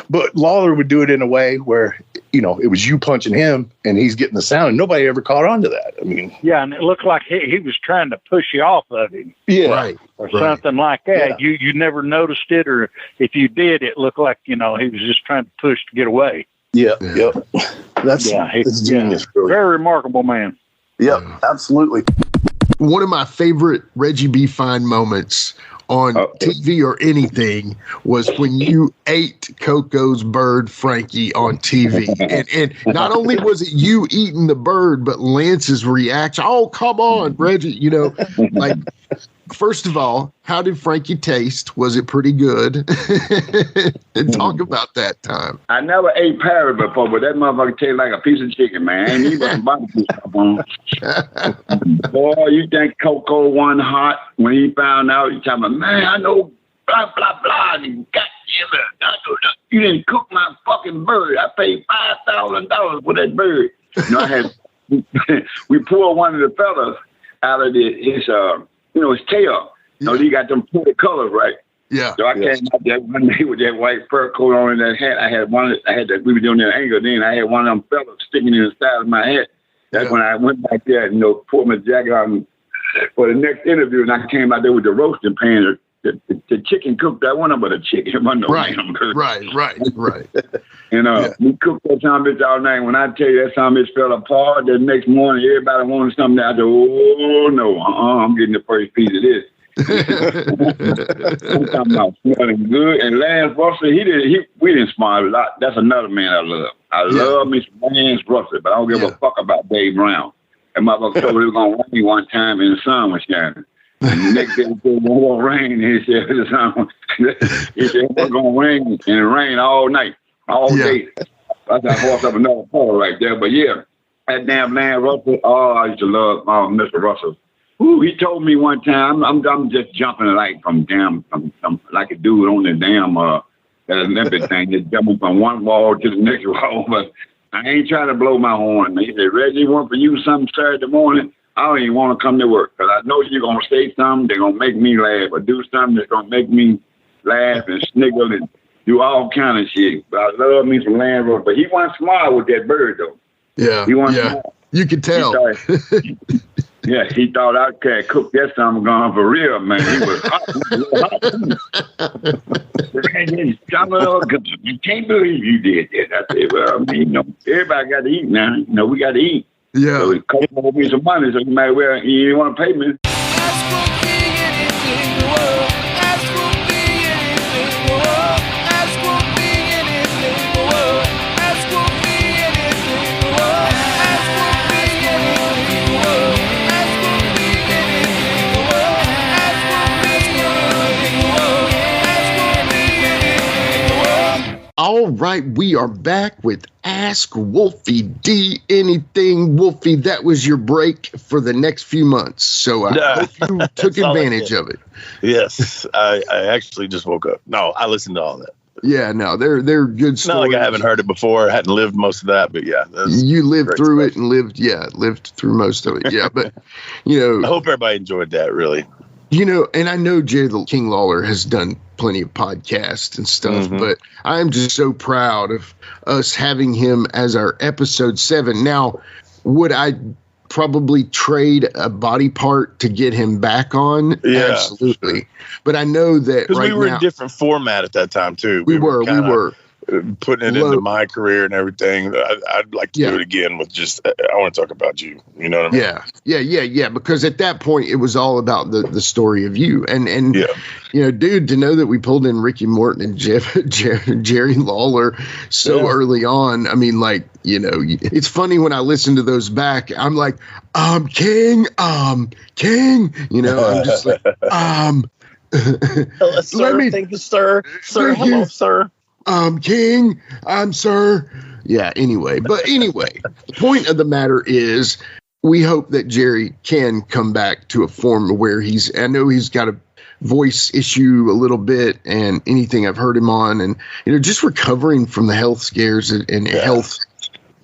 But Lawler would do it in a way where, it was you punching him and he's getting the sound, and nobody ever caught on to that. I mean, yeah, and it looked like he was trying to push you off of him. Yeah. Right. Or something like that. Yeah. You never noticed it, or if you did, it looked like, he was just trying to push to get away. Yeah. Yep. That's genius. Really. Very remarkable man. Yep, absolutely. One of my favorite Reggie B. Fine moments on TV or anything was when you ate Coco's Byrd Frankie on TV. And not only was it you eating the bird, but Lance's reaction. Oh, come on, Reggie. Like, first of all, how did Frankie taste? Was it pretty good? And talk about that time. I never ate parrot before, but that motherfucker tastes like a piece of chicken, man. Ain't even barbecue stuff on. Boy, you think Coco won hot when he found out? He talking about, man, I know blah, blah, blah. And goddamn it, you didn't cook my fucking bird. I paid $5,000 for that bird. We pulled one of the fellas out of his tail. He got them pretty colors, right? Yeah. So I came out there one day with that white fur coat on and that hat. We were doing that angle then. I had one of them fellas sticking in the side of my head. That's when I went back there and pulled my jacket on for the next interview, and I came out there with the roasting pan. The chicken cooked. That wasn't but a chicken. It wasn't no damn bird. Right. We cooked that son bitch all night. When I tell you that son bitch fell apart, the next morning everybody wanted something. I said, oh no, I'm getting the first piece of this. I'm talking about smelling good. And Lance Russell, we didn't smile a lot. That's another man I love. I love me some Lance Russell, but I don't give a fuck about Dave Brown. And motherfucker told me it was gonna rain one time and the sun was shining. And the next day it was gonna rain. He said it was gonna rain, and it rained all night, all day. That's a horse of another color right there. But yeah, that damn Lance Russell. Oh, I used to love Mr. Russell. Ooh, he told me one time, I'm just jumping like from like a dude on the damn that Olympic thing, just jumping from one wall to the next wall. But I ain't trying to blow my horn. He said, Reggie, want for you something Saturday morning? I don't even want to come to work because I know you're gonna say something. They're gonna make me laugh or do something that's gonna make me laugh and sniggle and do all kind of shit. But I love me some Land Rover. But he wasn't smart with that bird though. Yeah, he wasn't smart. You could tell. He thought I could cook that something gone for real, man. He was hot. You can't believe you did that. I said, well, everybody got to eat now. We got to eat. Yeah. So it cost me some money, so you might well, you didn't want to pay me. All right, we are back with Ask Wolfie D. Anything, Wolfie, that was your break for the next few months. So I hope you took advantage of it. Yes, I actually just woke up. No, I listened to all that. Yeah, no, they're good stories. Not like I haven't heard it before. I hadn't lived most of that, but yeah. You lived through it and lived through most of it. Yeah, but, I hope everybody enjoyed that, really. And I know Jerry the King Lawler has done plenty of podcasts and stuff, but I'm just so proud of us having him as our episode 7. Now, would I probably trade a body part to get him back on? Yeah, absolutely. Sure. But I know that because we were in different format at that time too. We were putting it into my career and everything. I'd like to do it again with just, I want to talk about you. You know what I mean? Yeah. Because at that point it was all about the story of you. And you know, dude, to know that we pulled in Ricky Morton and Jerry Lawler so early on. I mean, like, you know, it's funny when I listen to those back, I'm like, King, you know, I'm just like, sir, thank you, sir. Sir, hello, sir. King, I'm sir. Yeah, anyway. The point of the matter is we hope that Jerry can come back to a form where I know he's got a voice issue a little bit and anything I've heard him on, and, you know, just recovering from the health scares and health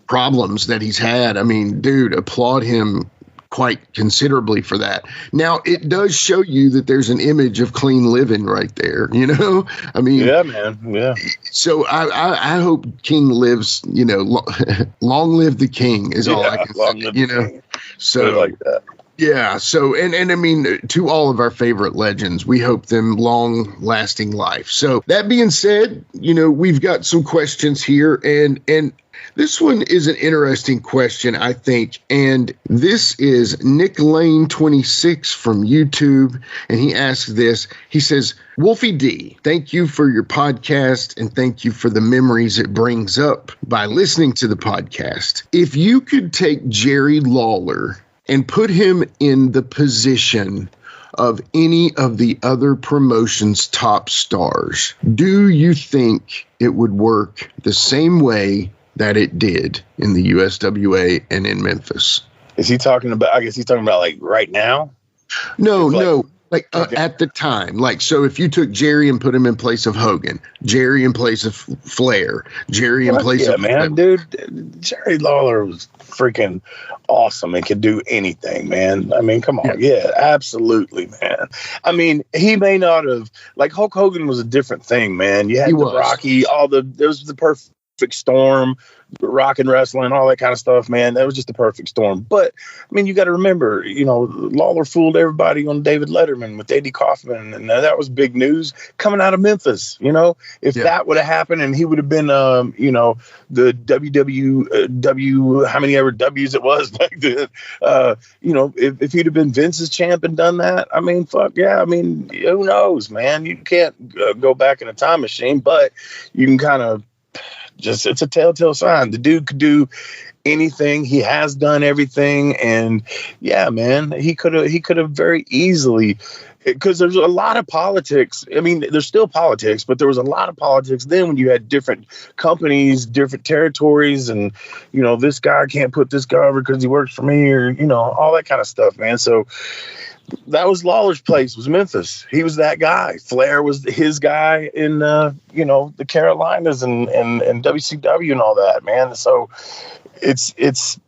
problems that he's had. I mean, dude, applaud him quite considerably for that. Now, it does show you that there's an image of clean living right there, you know? I mean, yeah, man. Yeah. So I hope King lives, you know, long live the King is all I can say, you know? So I like that. Yeah. So, and I mean, to all of our favorite legends, we hope them long lasting life. So that being said, you know, we've got some questions here, and this one is an interesting question, I think. And this is Nick Lane 26 from YouTube. And he asks this. He says, Wolfie D, thank you for your podcast and thank you for the memories it brings up by listening to the podcast. If you could take Jerry Lawler and put him in the position of any of the other promotion's top stars, do you think it would work the same way that it did in the USWA and in Memphis? Is he talking about, I guess he's talking about like right now? No. Like at the time, like, so if you took Jerry and put him in place of Hogan, Jerry in place of Flair, Jerry in place of man, dude, Jerry Lawler was freaking awesome and could do anything, man. I mean, come on, absolutely, man. I mean, he may not have, like, Hulk Hogan was a different thing, man. You had Rocky, there was the perfect storm, rock and wrestling, all that kind of stuff, man. That was just the perfect storm. But I mean, you got to remember, you know, Lawler fooled everybody on David Letterman with Eddie Kaufman, and that was big news coming out of Memphis. You know, if that would have happened, and he would have been, you know, the WWW, how many ever W's it was back then, you know, if he'd have been Vince's champ and done that, I mean, fuck yeah. I mean, who knows, man? You can't go back in a time machine, but you can kind of, it's a telltale sign. The dude could do anything. He has done everything. And yeah, man, he could have very easily, because there's a lot of politics. I mean, there's still politics, but there was a lot of politics then when you had different companies, different territories, and, you know, this guy can't put this guy over because he works for me, or, you know, all that kind of stuff, man. So that was Lawler's place, was Memphis. He was that guy. Flair was his guy in, you know, the Carolinas and WCW and all that, man. So it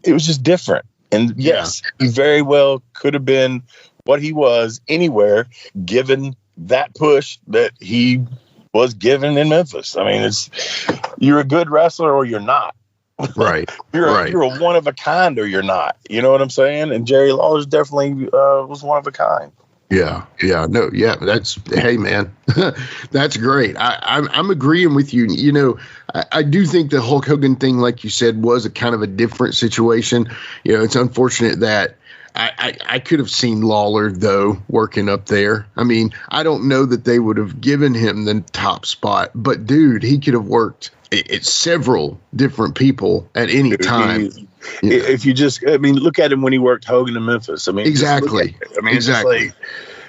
was just different. And yes, he very well could have been what he was anywhere, given that push that he was given in Memphis. I mean, you're a good wrestler or you're not. Right. You're a one of a kind or you're not. You know what I'm saying? And Jerry Lawler's definitely was one of a kind. Yeah. That's, hey man, that's great. I'm agreeing with you. You know, I do think the Hulk Hogan thing, like you said, was a kind of a different situation. You know, it's unfortunate that I could have seen Lawler, though, working up there. I mean, I don't know that they would have given him the top spot, but dude, he could have worked it's several different people at any time. If you just, I mean, look at him when he worked Hogan in Memphis. I mean, exactly. I mean, exactly.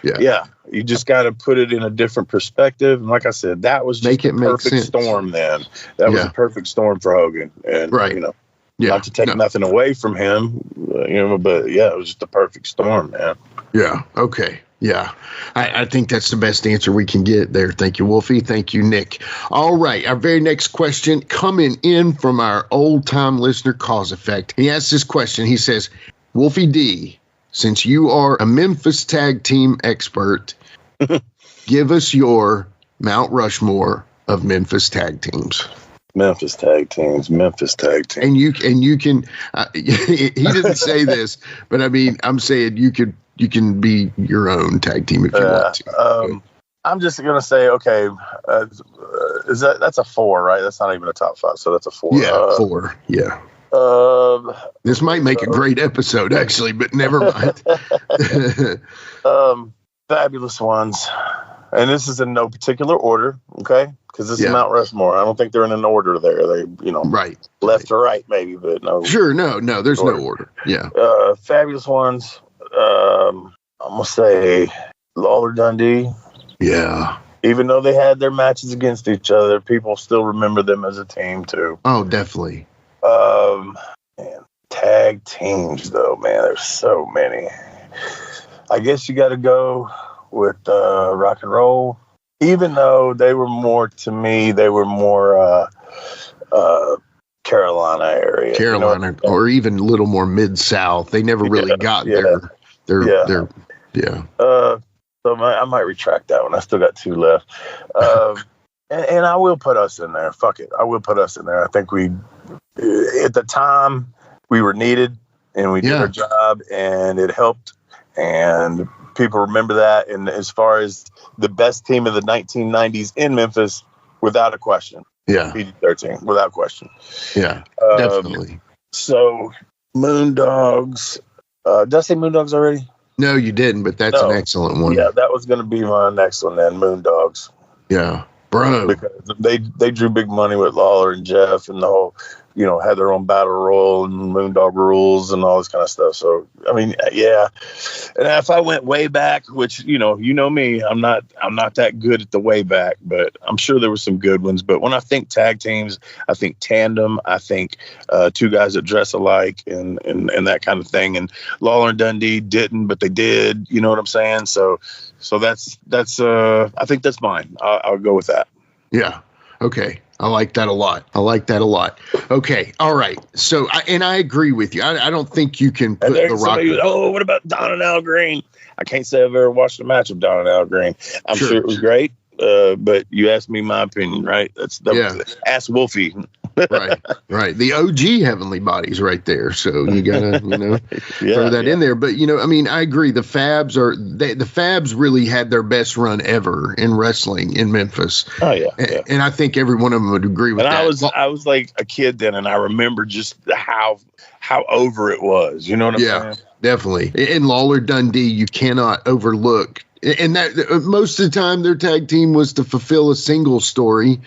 Yeah. You just got to put it in a different perspective. And like I said, that was just a perfect storm then. That was a perfect storm for Hogan. And, you know, not to take nothing away from him, you know, but yeah, it was just a perfect storm, man. Yeah. Okay. Yeah, I think that's the best answer we can get there. Thank you, Wolfie. Thank you, Nick. All right, our very next question coming in from our old-time listener, Cause Effect. He asks this question. He says, Wolfie D, since you are a Memphis tag team expert, give us your Mount Rushmore of Memphis tag teams. Memphis tag teams. And you can. He didn't say this, but I mean, I'm saying you can be your own tag team if you want to. I'm just gonna say, okay, that's a 4, right? That's not even a top 5, so that's a 4. Yeah, 4. Yeah. This might make a great episode, actually, but never mind. Fabulous ones, and this is in no particular order, okay? Because this is Mount Rushmore. I don't think they're in an order there. They, right, left to right, maybe, but no. Sure, no, there's no order. Yeah. Fabulous ones. I'm gonna say Lawler Dundee. Yeah. Even though they had their matches against each other, people still remember them as a team too. Oh, definitely. Man, tag teams though, man, there's so many. I guess you got to go with Rock and Roll. Even though they were more, to me, Carolina area. Carolina, or even a little more Mid-South. They never really got their. So I might retract that one. I still got 2 left. And I will put us in there. Fuck it. I will put us in there. I think at the time, we were needed and we did our job and it helped. And people remember that. And as far as the best team of the 1990s in Memphis, without a question. Yeah. PG-13, without question. Yeah, definitely. So, Moondogs. Did I say Moondogs already? No, you didn't, but that's an excellent one. Yeah, that was going to be my next one then, Moondogs. Yeah, bro. Because they drew big money with Lawler and Jeff and the whole, had their own battle royal and Moondog rules and all this kind of stuff. So, I mean, yeah. And if I went way back, which, you know me, I'm not that good at the way back, but I'm sure there were some good ones. But when I think tag teams, I think tandem, I think 2 guys that dress alike and that kind of thing. And Lawler and Dundee didn't, but they did, you know what I'm saying? So that's I think that's mine. I'll go with that. Yeah. Okay. I like that a lot. Okay. All right. So, I agree with you. I don't think you can put the Rock. What about Don and Al Green? I can't say I've ever watched a match of Don and Al Green. I'm sure it was great, but you asked me my opinion, right? Ask Wolfie. Right. The OG Heavenly Bodies right there. So you gotta, throw that in there. But I agree. The Fabs really had their best run ever in wrestling in Memphis. Oh yeah. And I think every one of them would agree with that. I was like a kid then, and I remember just how over it was. You know what I'm saying? Yeah, definitely. In Lawler Dundee, you cannot overlook. And that most of the time, their tag team was to fulfill a single story.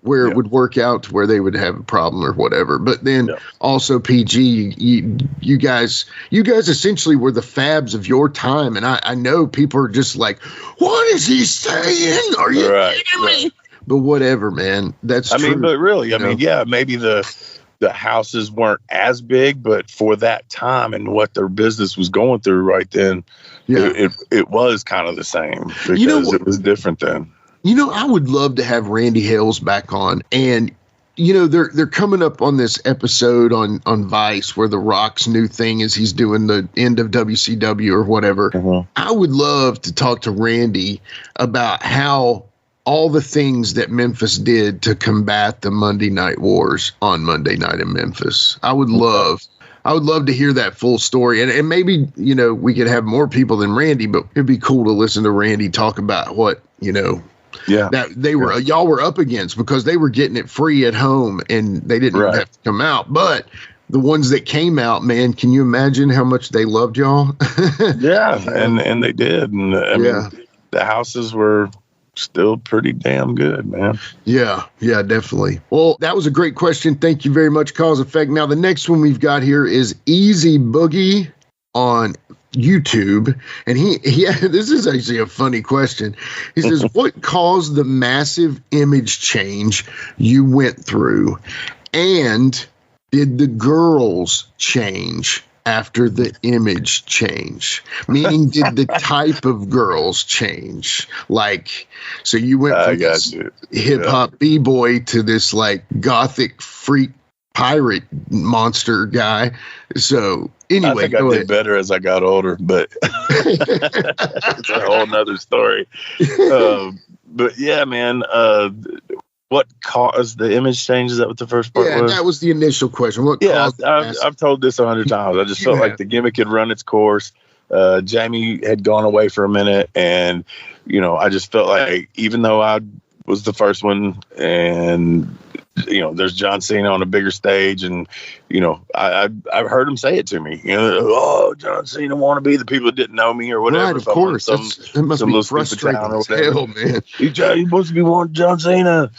Where it would work out to where they would have a problem or whatever. But then also PG, you guys essentially were the Fabs of your time. And I know people are just like, what is he saying? Are you kidding me? But whatever, man. That's true. I mean, but really, maybe the houses weren't as big, but for that time and what their business was going through right then, it was kind of the same because it was different then. I would love to have Randy Hales back on, and they're coming up on this episode on Vice where The Rock's new thing is he's doing the end of WCW or whatever. Mm-hmm. I would love to talk to Randy about how all the things that Memphis did to combat the Monday Night Wars on Monday night in Memphis. I would love to hear that full story. And maybe, we could have more people than Randy, but it'd be cool to listen to Randy talk about what, that y'all were up against, because they were getting it free at home and they didn't have to come out. But the ones that came out, man, can you imagine how much they loved y'all? Yeah, and they did. And I mean, the houses were still pretty damn good, man. Yeah, definitely. Well, that was a great question. Thank you very much, Cause Effect. Now, the next one we've got here is Easy Boogie on YouTube, and he this is actually a funny question. He says, what caused the massive image change you went through, and did the girls change after the image change? Meaning, did the type of girls change? Like, so you went from this hip-hop b-boy to this like gothic freak pirate monster guy. So anyway, I think I did better as I got older, but it's a whole nother story. But yeah, man, what caused the image change? Is that what the first part was? Yeah, that was the initial question. What caused I've told this 100 times. I just felt like the gimmick had run its course. Jamie had gone away for a minute, and I just felt like even though I was the first one, and there's John Cena on a bigger stage, and I've heard him say it to me. Oh, John Cena want to be the people that didn't know me or whatever. Right, of course. That must be frustrating as hell, man. He supposed to be wanting John Cena.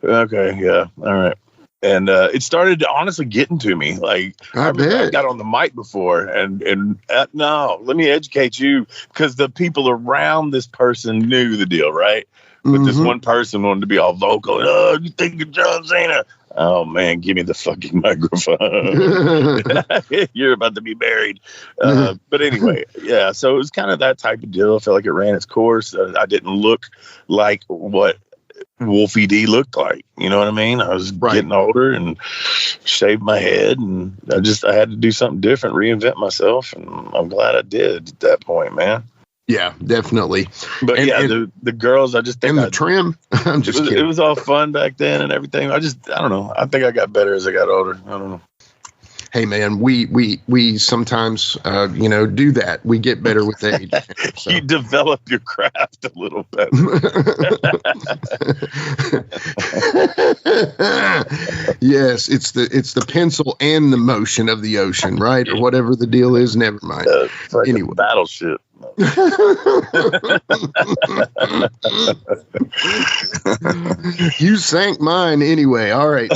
Okay, yeah, all right. And it started honestly getting to me. Like I got on the mic before, and no, let me educate you, because the people around this person knew the deal, right? But this one person wanted to be all vocal. Oh, you think of John Cena? Oh man, give me the fucking microphone. You're about to be buried. But anyway, yeah. So it was kind of that type of deal. I felt like it ran its course. I didn't look like what Wolfie D looked like. You know what I mean? I was getting older and shaved my head, and I had to do something different, reinvent myself, and I'm glad I did at that point, man. Yeah, definitely. But the girls, I just think the trim. I'm just kidding. It was all fun back then and everything. I don't know. I think I got better as I got older. I don't know. Hey man, we sometimes do that. We get better with age. So. You develop your craft a little better. Yes, it's the pencil and the motion of the ocean, right? Or whatever the deal is. Never mind. It's like anyway, battleship. You sank mine anyway. All right.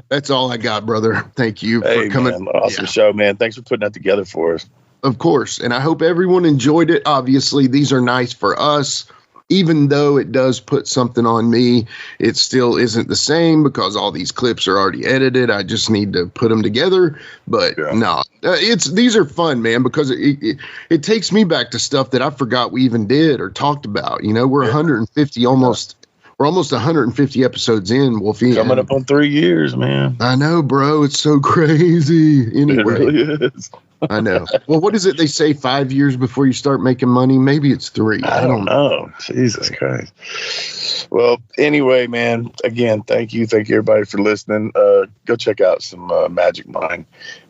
That's all I got, brother. Thank you for coming. Man, awesome show, man. Thanks for putting that together for us. Of course. And I hope everyone enjoyed it. Obviously, these are nice for us. Even though it does put something on me, it still isn't the same because all these clips are already edited. I just need to put them together. But no, these are fun, man, because it takes me back to stuff that I forgot we even did or talked about. We're 150 almost. We're almost 150 episodes in, Wolfie. Coming up on 3 years, man. I know, bro. It's so crazy. Anyway, it really is. I know. Well, what is it they say 5 years before you start making money? Maybe it's 3. I don't know. Jesus Christ. Well, anyway, man, again, thank you. Thank you, everybody, for listening. Go check out some Magic Mind.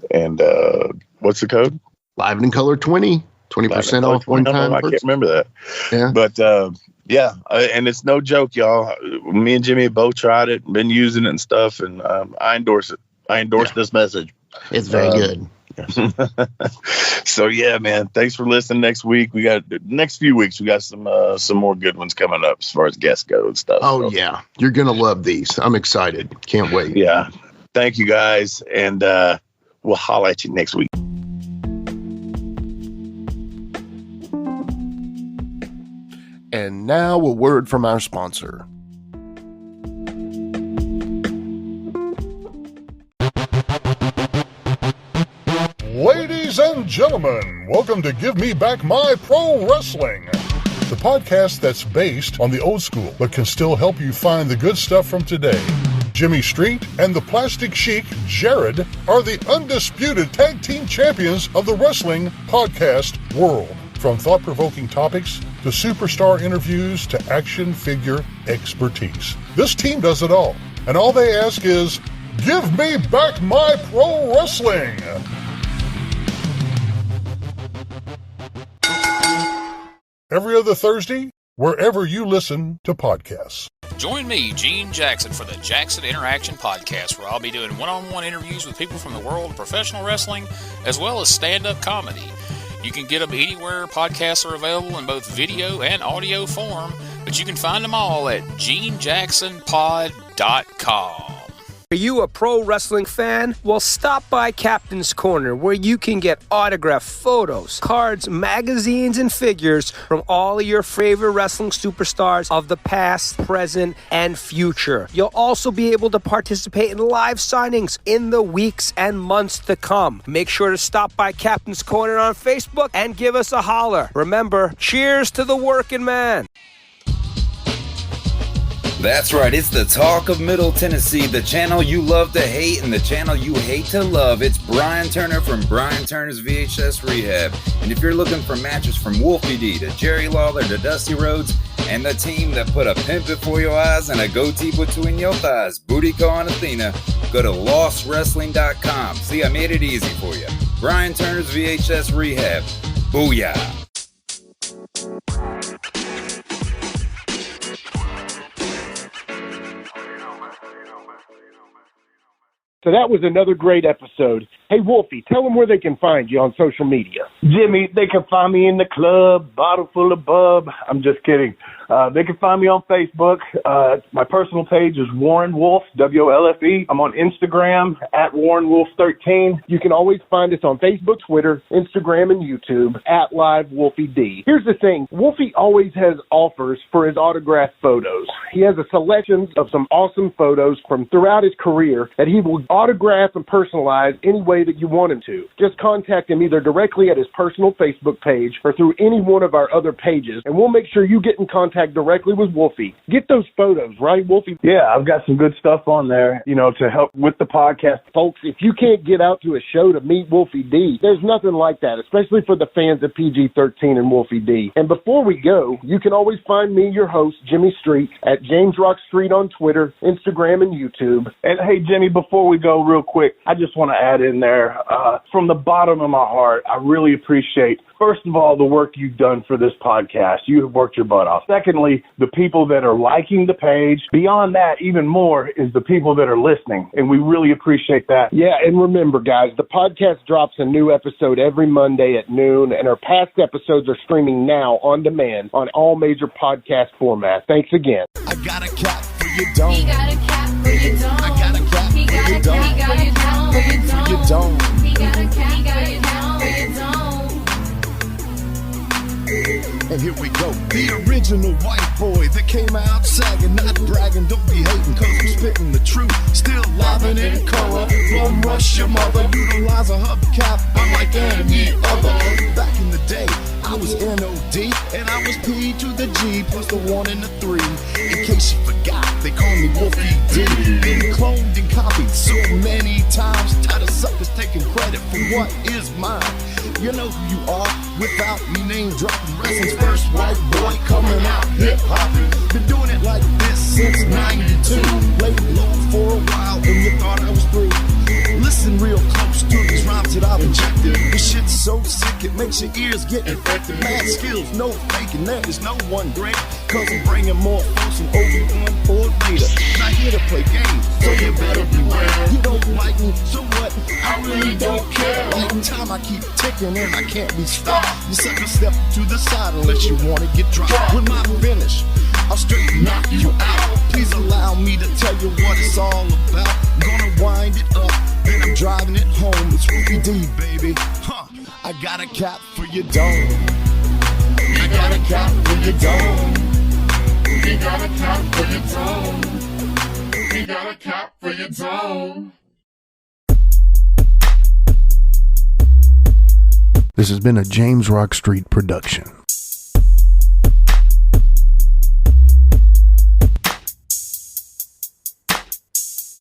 And what's the code? Live in Color 20. 20% off one time. I can't remember that. Yeah. But, yeah, and it's no joke, y'all. Me and Jimmy both tried it, been using it and stuff, and I endorse it. I endorse this message. It's very good. So yeah, man. Thanks for listening. Next week we got next few weeks we got some more good ones coming up as far as guests go and stuff. Oh yeah, you're gonna love these. I'm excited. Can't wait. Yeah. Thank you guys, and we'll holler at you next week. And now a word from our sponsor. Ladies and gentlemen, welcome to Give Me Back My Pro Wrestling, the podcast that's based on the old school but can still help you find the good stuff from today. Jimmy Street and the Plastic Chic, Jarrett, are the undisputed tag team champions of the wrestling podcast world. From thought-provoking topics to superstar interviews to action figure expertise. This team does it all, and all they ask is, give me back my pro wrestling! Every other Thursday, wherever you listen to podcasts. Join me, Gene Jackson, for the Jackson Interaction Podcast, where I'll be doing one-on-one interviews with people from the world of professional wrestling, as well as stand-up comedy. You can get them anywhere podcasts are available in both video and audio form, but you can find them all at GeneJacksonPod.com. Are you a pro wrestling fan? Well, stop by Captain's Corner, where you can get autographed photos, cards, magazines, and figures from all of your favorite wrestling superstars of the past, present, and future. You'll also be able to participate in live signings in the weeks and months to come. Make sure to stop by Captain's Corner on Facebook and give us a holler. Remember, cheers to the working man. That's right, it's the talk of Middle Tennessee, the channel you love to hate and the channel you hate to love. It's Brian Turner from Brian Turner's VHS Rehab. And if you're looking for matches from Wolfie D to Jerry Lawler to Dusty Rhodes and the team that put a pimp before your eyes and a goatee between your thighs, Booty Call and Athena, go to lostwrestling.com. See, I made it easy for you. Brian Turner's VHS Rehab. Booyah. So that was another great episode. Hey, Wolfie, tell them where they can find you on social media. Jimmy, they can find me in the club, bottle full of bub. I'm just kidding. They can find me on Facebook. My personal page is Warren Wolf, WOLFE. I'm on Instagram at WarrenWolf13. You can always find us on Facebook, Twitter, Instagram, and YouTube at Live Wolfie D. Here's the thing. Wolfie always has offers for his autographed photos. He has a selection of some awesome photos from throughout his career that he will autograph and personalize any way that you want him to. Just contact him either directly at his personal Facebook page or through any one of our other pages, and we'll make sure you get in contact directly with Wolfie. Get those photos, right, Wolfie? Yeah, I've got some good stuff on there, to help with the podcast. Folks, if you can't get out to a show to meet Wolfie D, there's nothing like that, especially for the fans of PG-13 and Wolfie D. And before we go, you can always find me, your host, Jimmy Street, at James Rock Street on Twitter, Instagram, and YouTube. And hey, Jimmy, before we go real quick, I just want to add in there, from the bottom of my heart, I really appreciate, first of all, the work you've done for this podcast. You have worked your butt off. Secondly, the people that are liking the page. Beyond that, even more, is the people that are listening, and we really appreciate that. Yeah, and remember, guys, the podcast drops a new episode every Monday at noon, and our past episodes are streaming now on demand on all major podcast formats. Thanks again. I got a cap for your dome. He got a cap for your dome. I got a cap for your dome. He got a cap for your dome. He got a cap for your dome. And here we go. The original white boy that came out sagging, not bragging, don't be hating, cause I'm spitting the truth. Still livin' in color, bum rush your mother, utilize a hubcap, unlike any other. Back in the day, I was NOD, and I was P to the G, plus the 1 and the 3. In case you forgot, they call me Wolfie D. Been cloned and copied so many times, tired of suckers taking credit for what is mine. You know who you are, without me name dropping. Wrestling's first white boy coming out hip-hopping. Been doing it like this since 92. Laid low for a while and you thought I was through. Listen real close to these rhymes that I've injected. This shit's so sick it makes your ears get infected. Mad skills, no faking, there is no one great. Cause I'm bringing more folks and Obi-Wan or later. Not here to play games, so you better beware. You don't like me, so what? I really don't care. Like time I keep ticking and I can't be stopped. You sucker step to the side unless you wanna get dropped. With my finish, I'll straight knock you out. Please allow me to tell you what it's all about. I'm gonna wind it up, then I'm driving it home. It's Wolfie D, baby. I got a cap for your dome. I got a cap for your dome. We got a cap for your dome. We got a cap for your dome. This has been a James Rock Street production.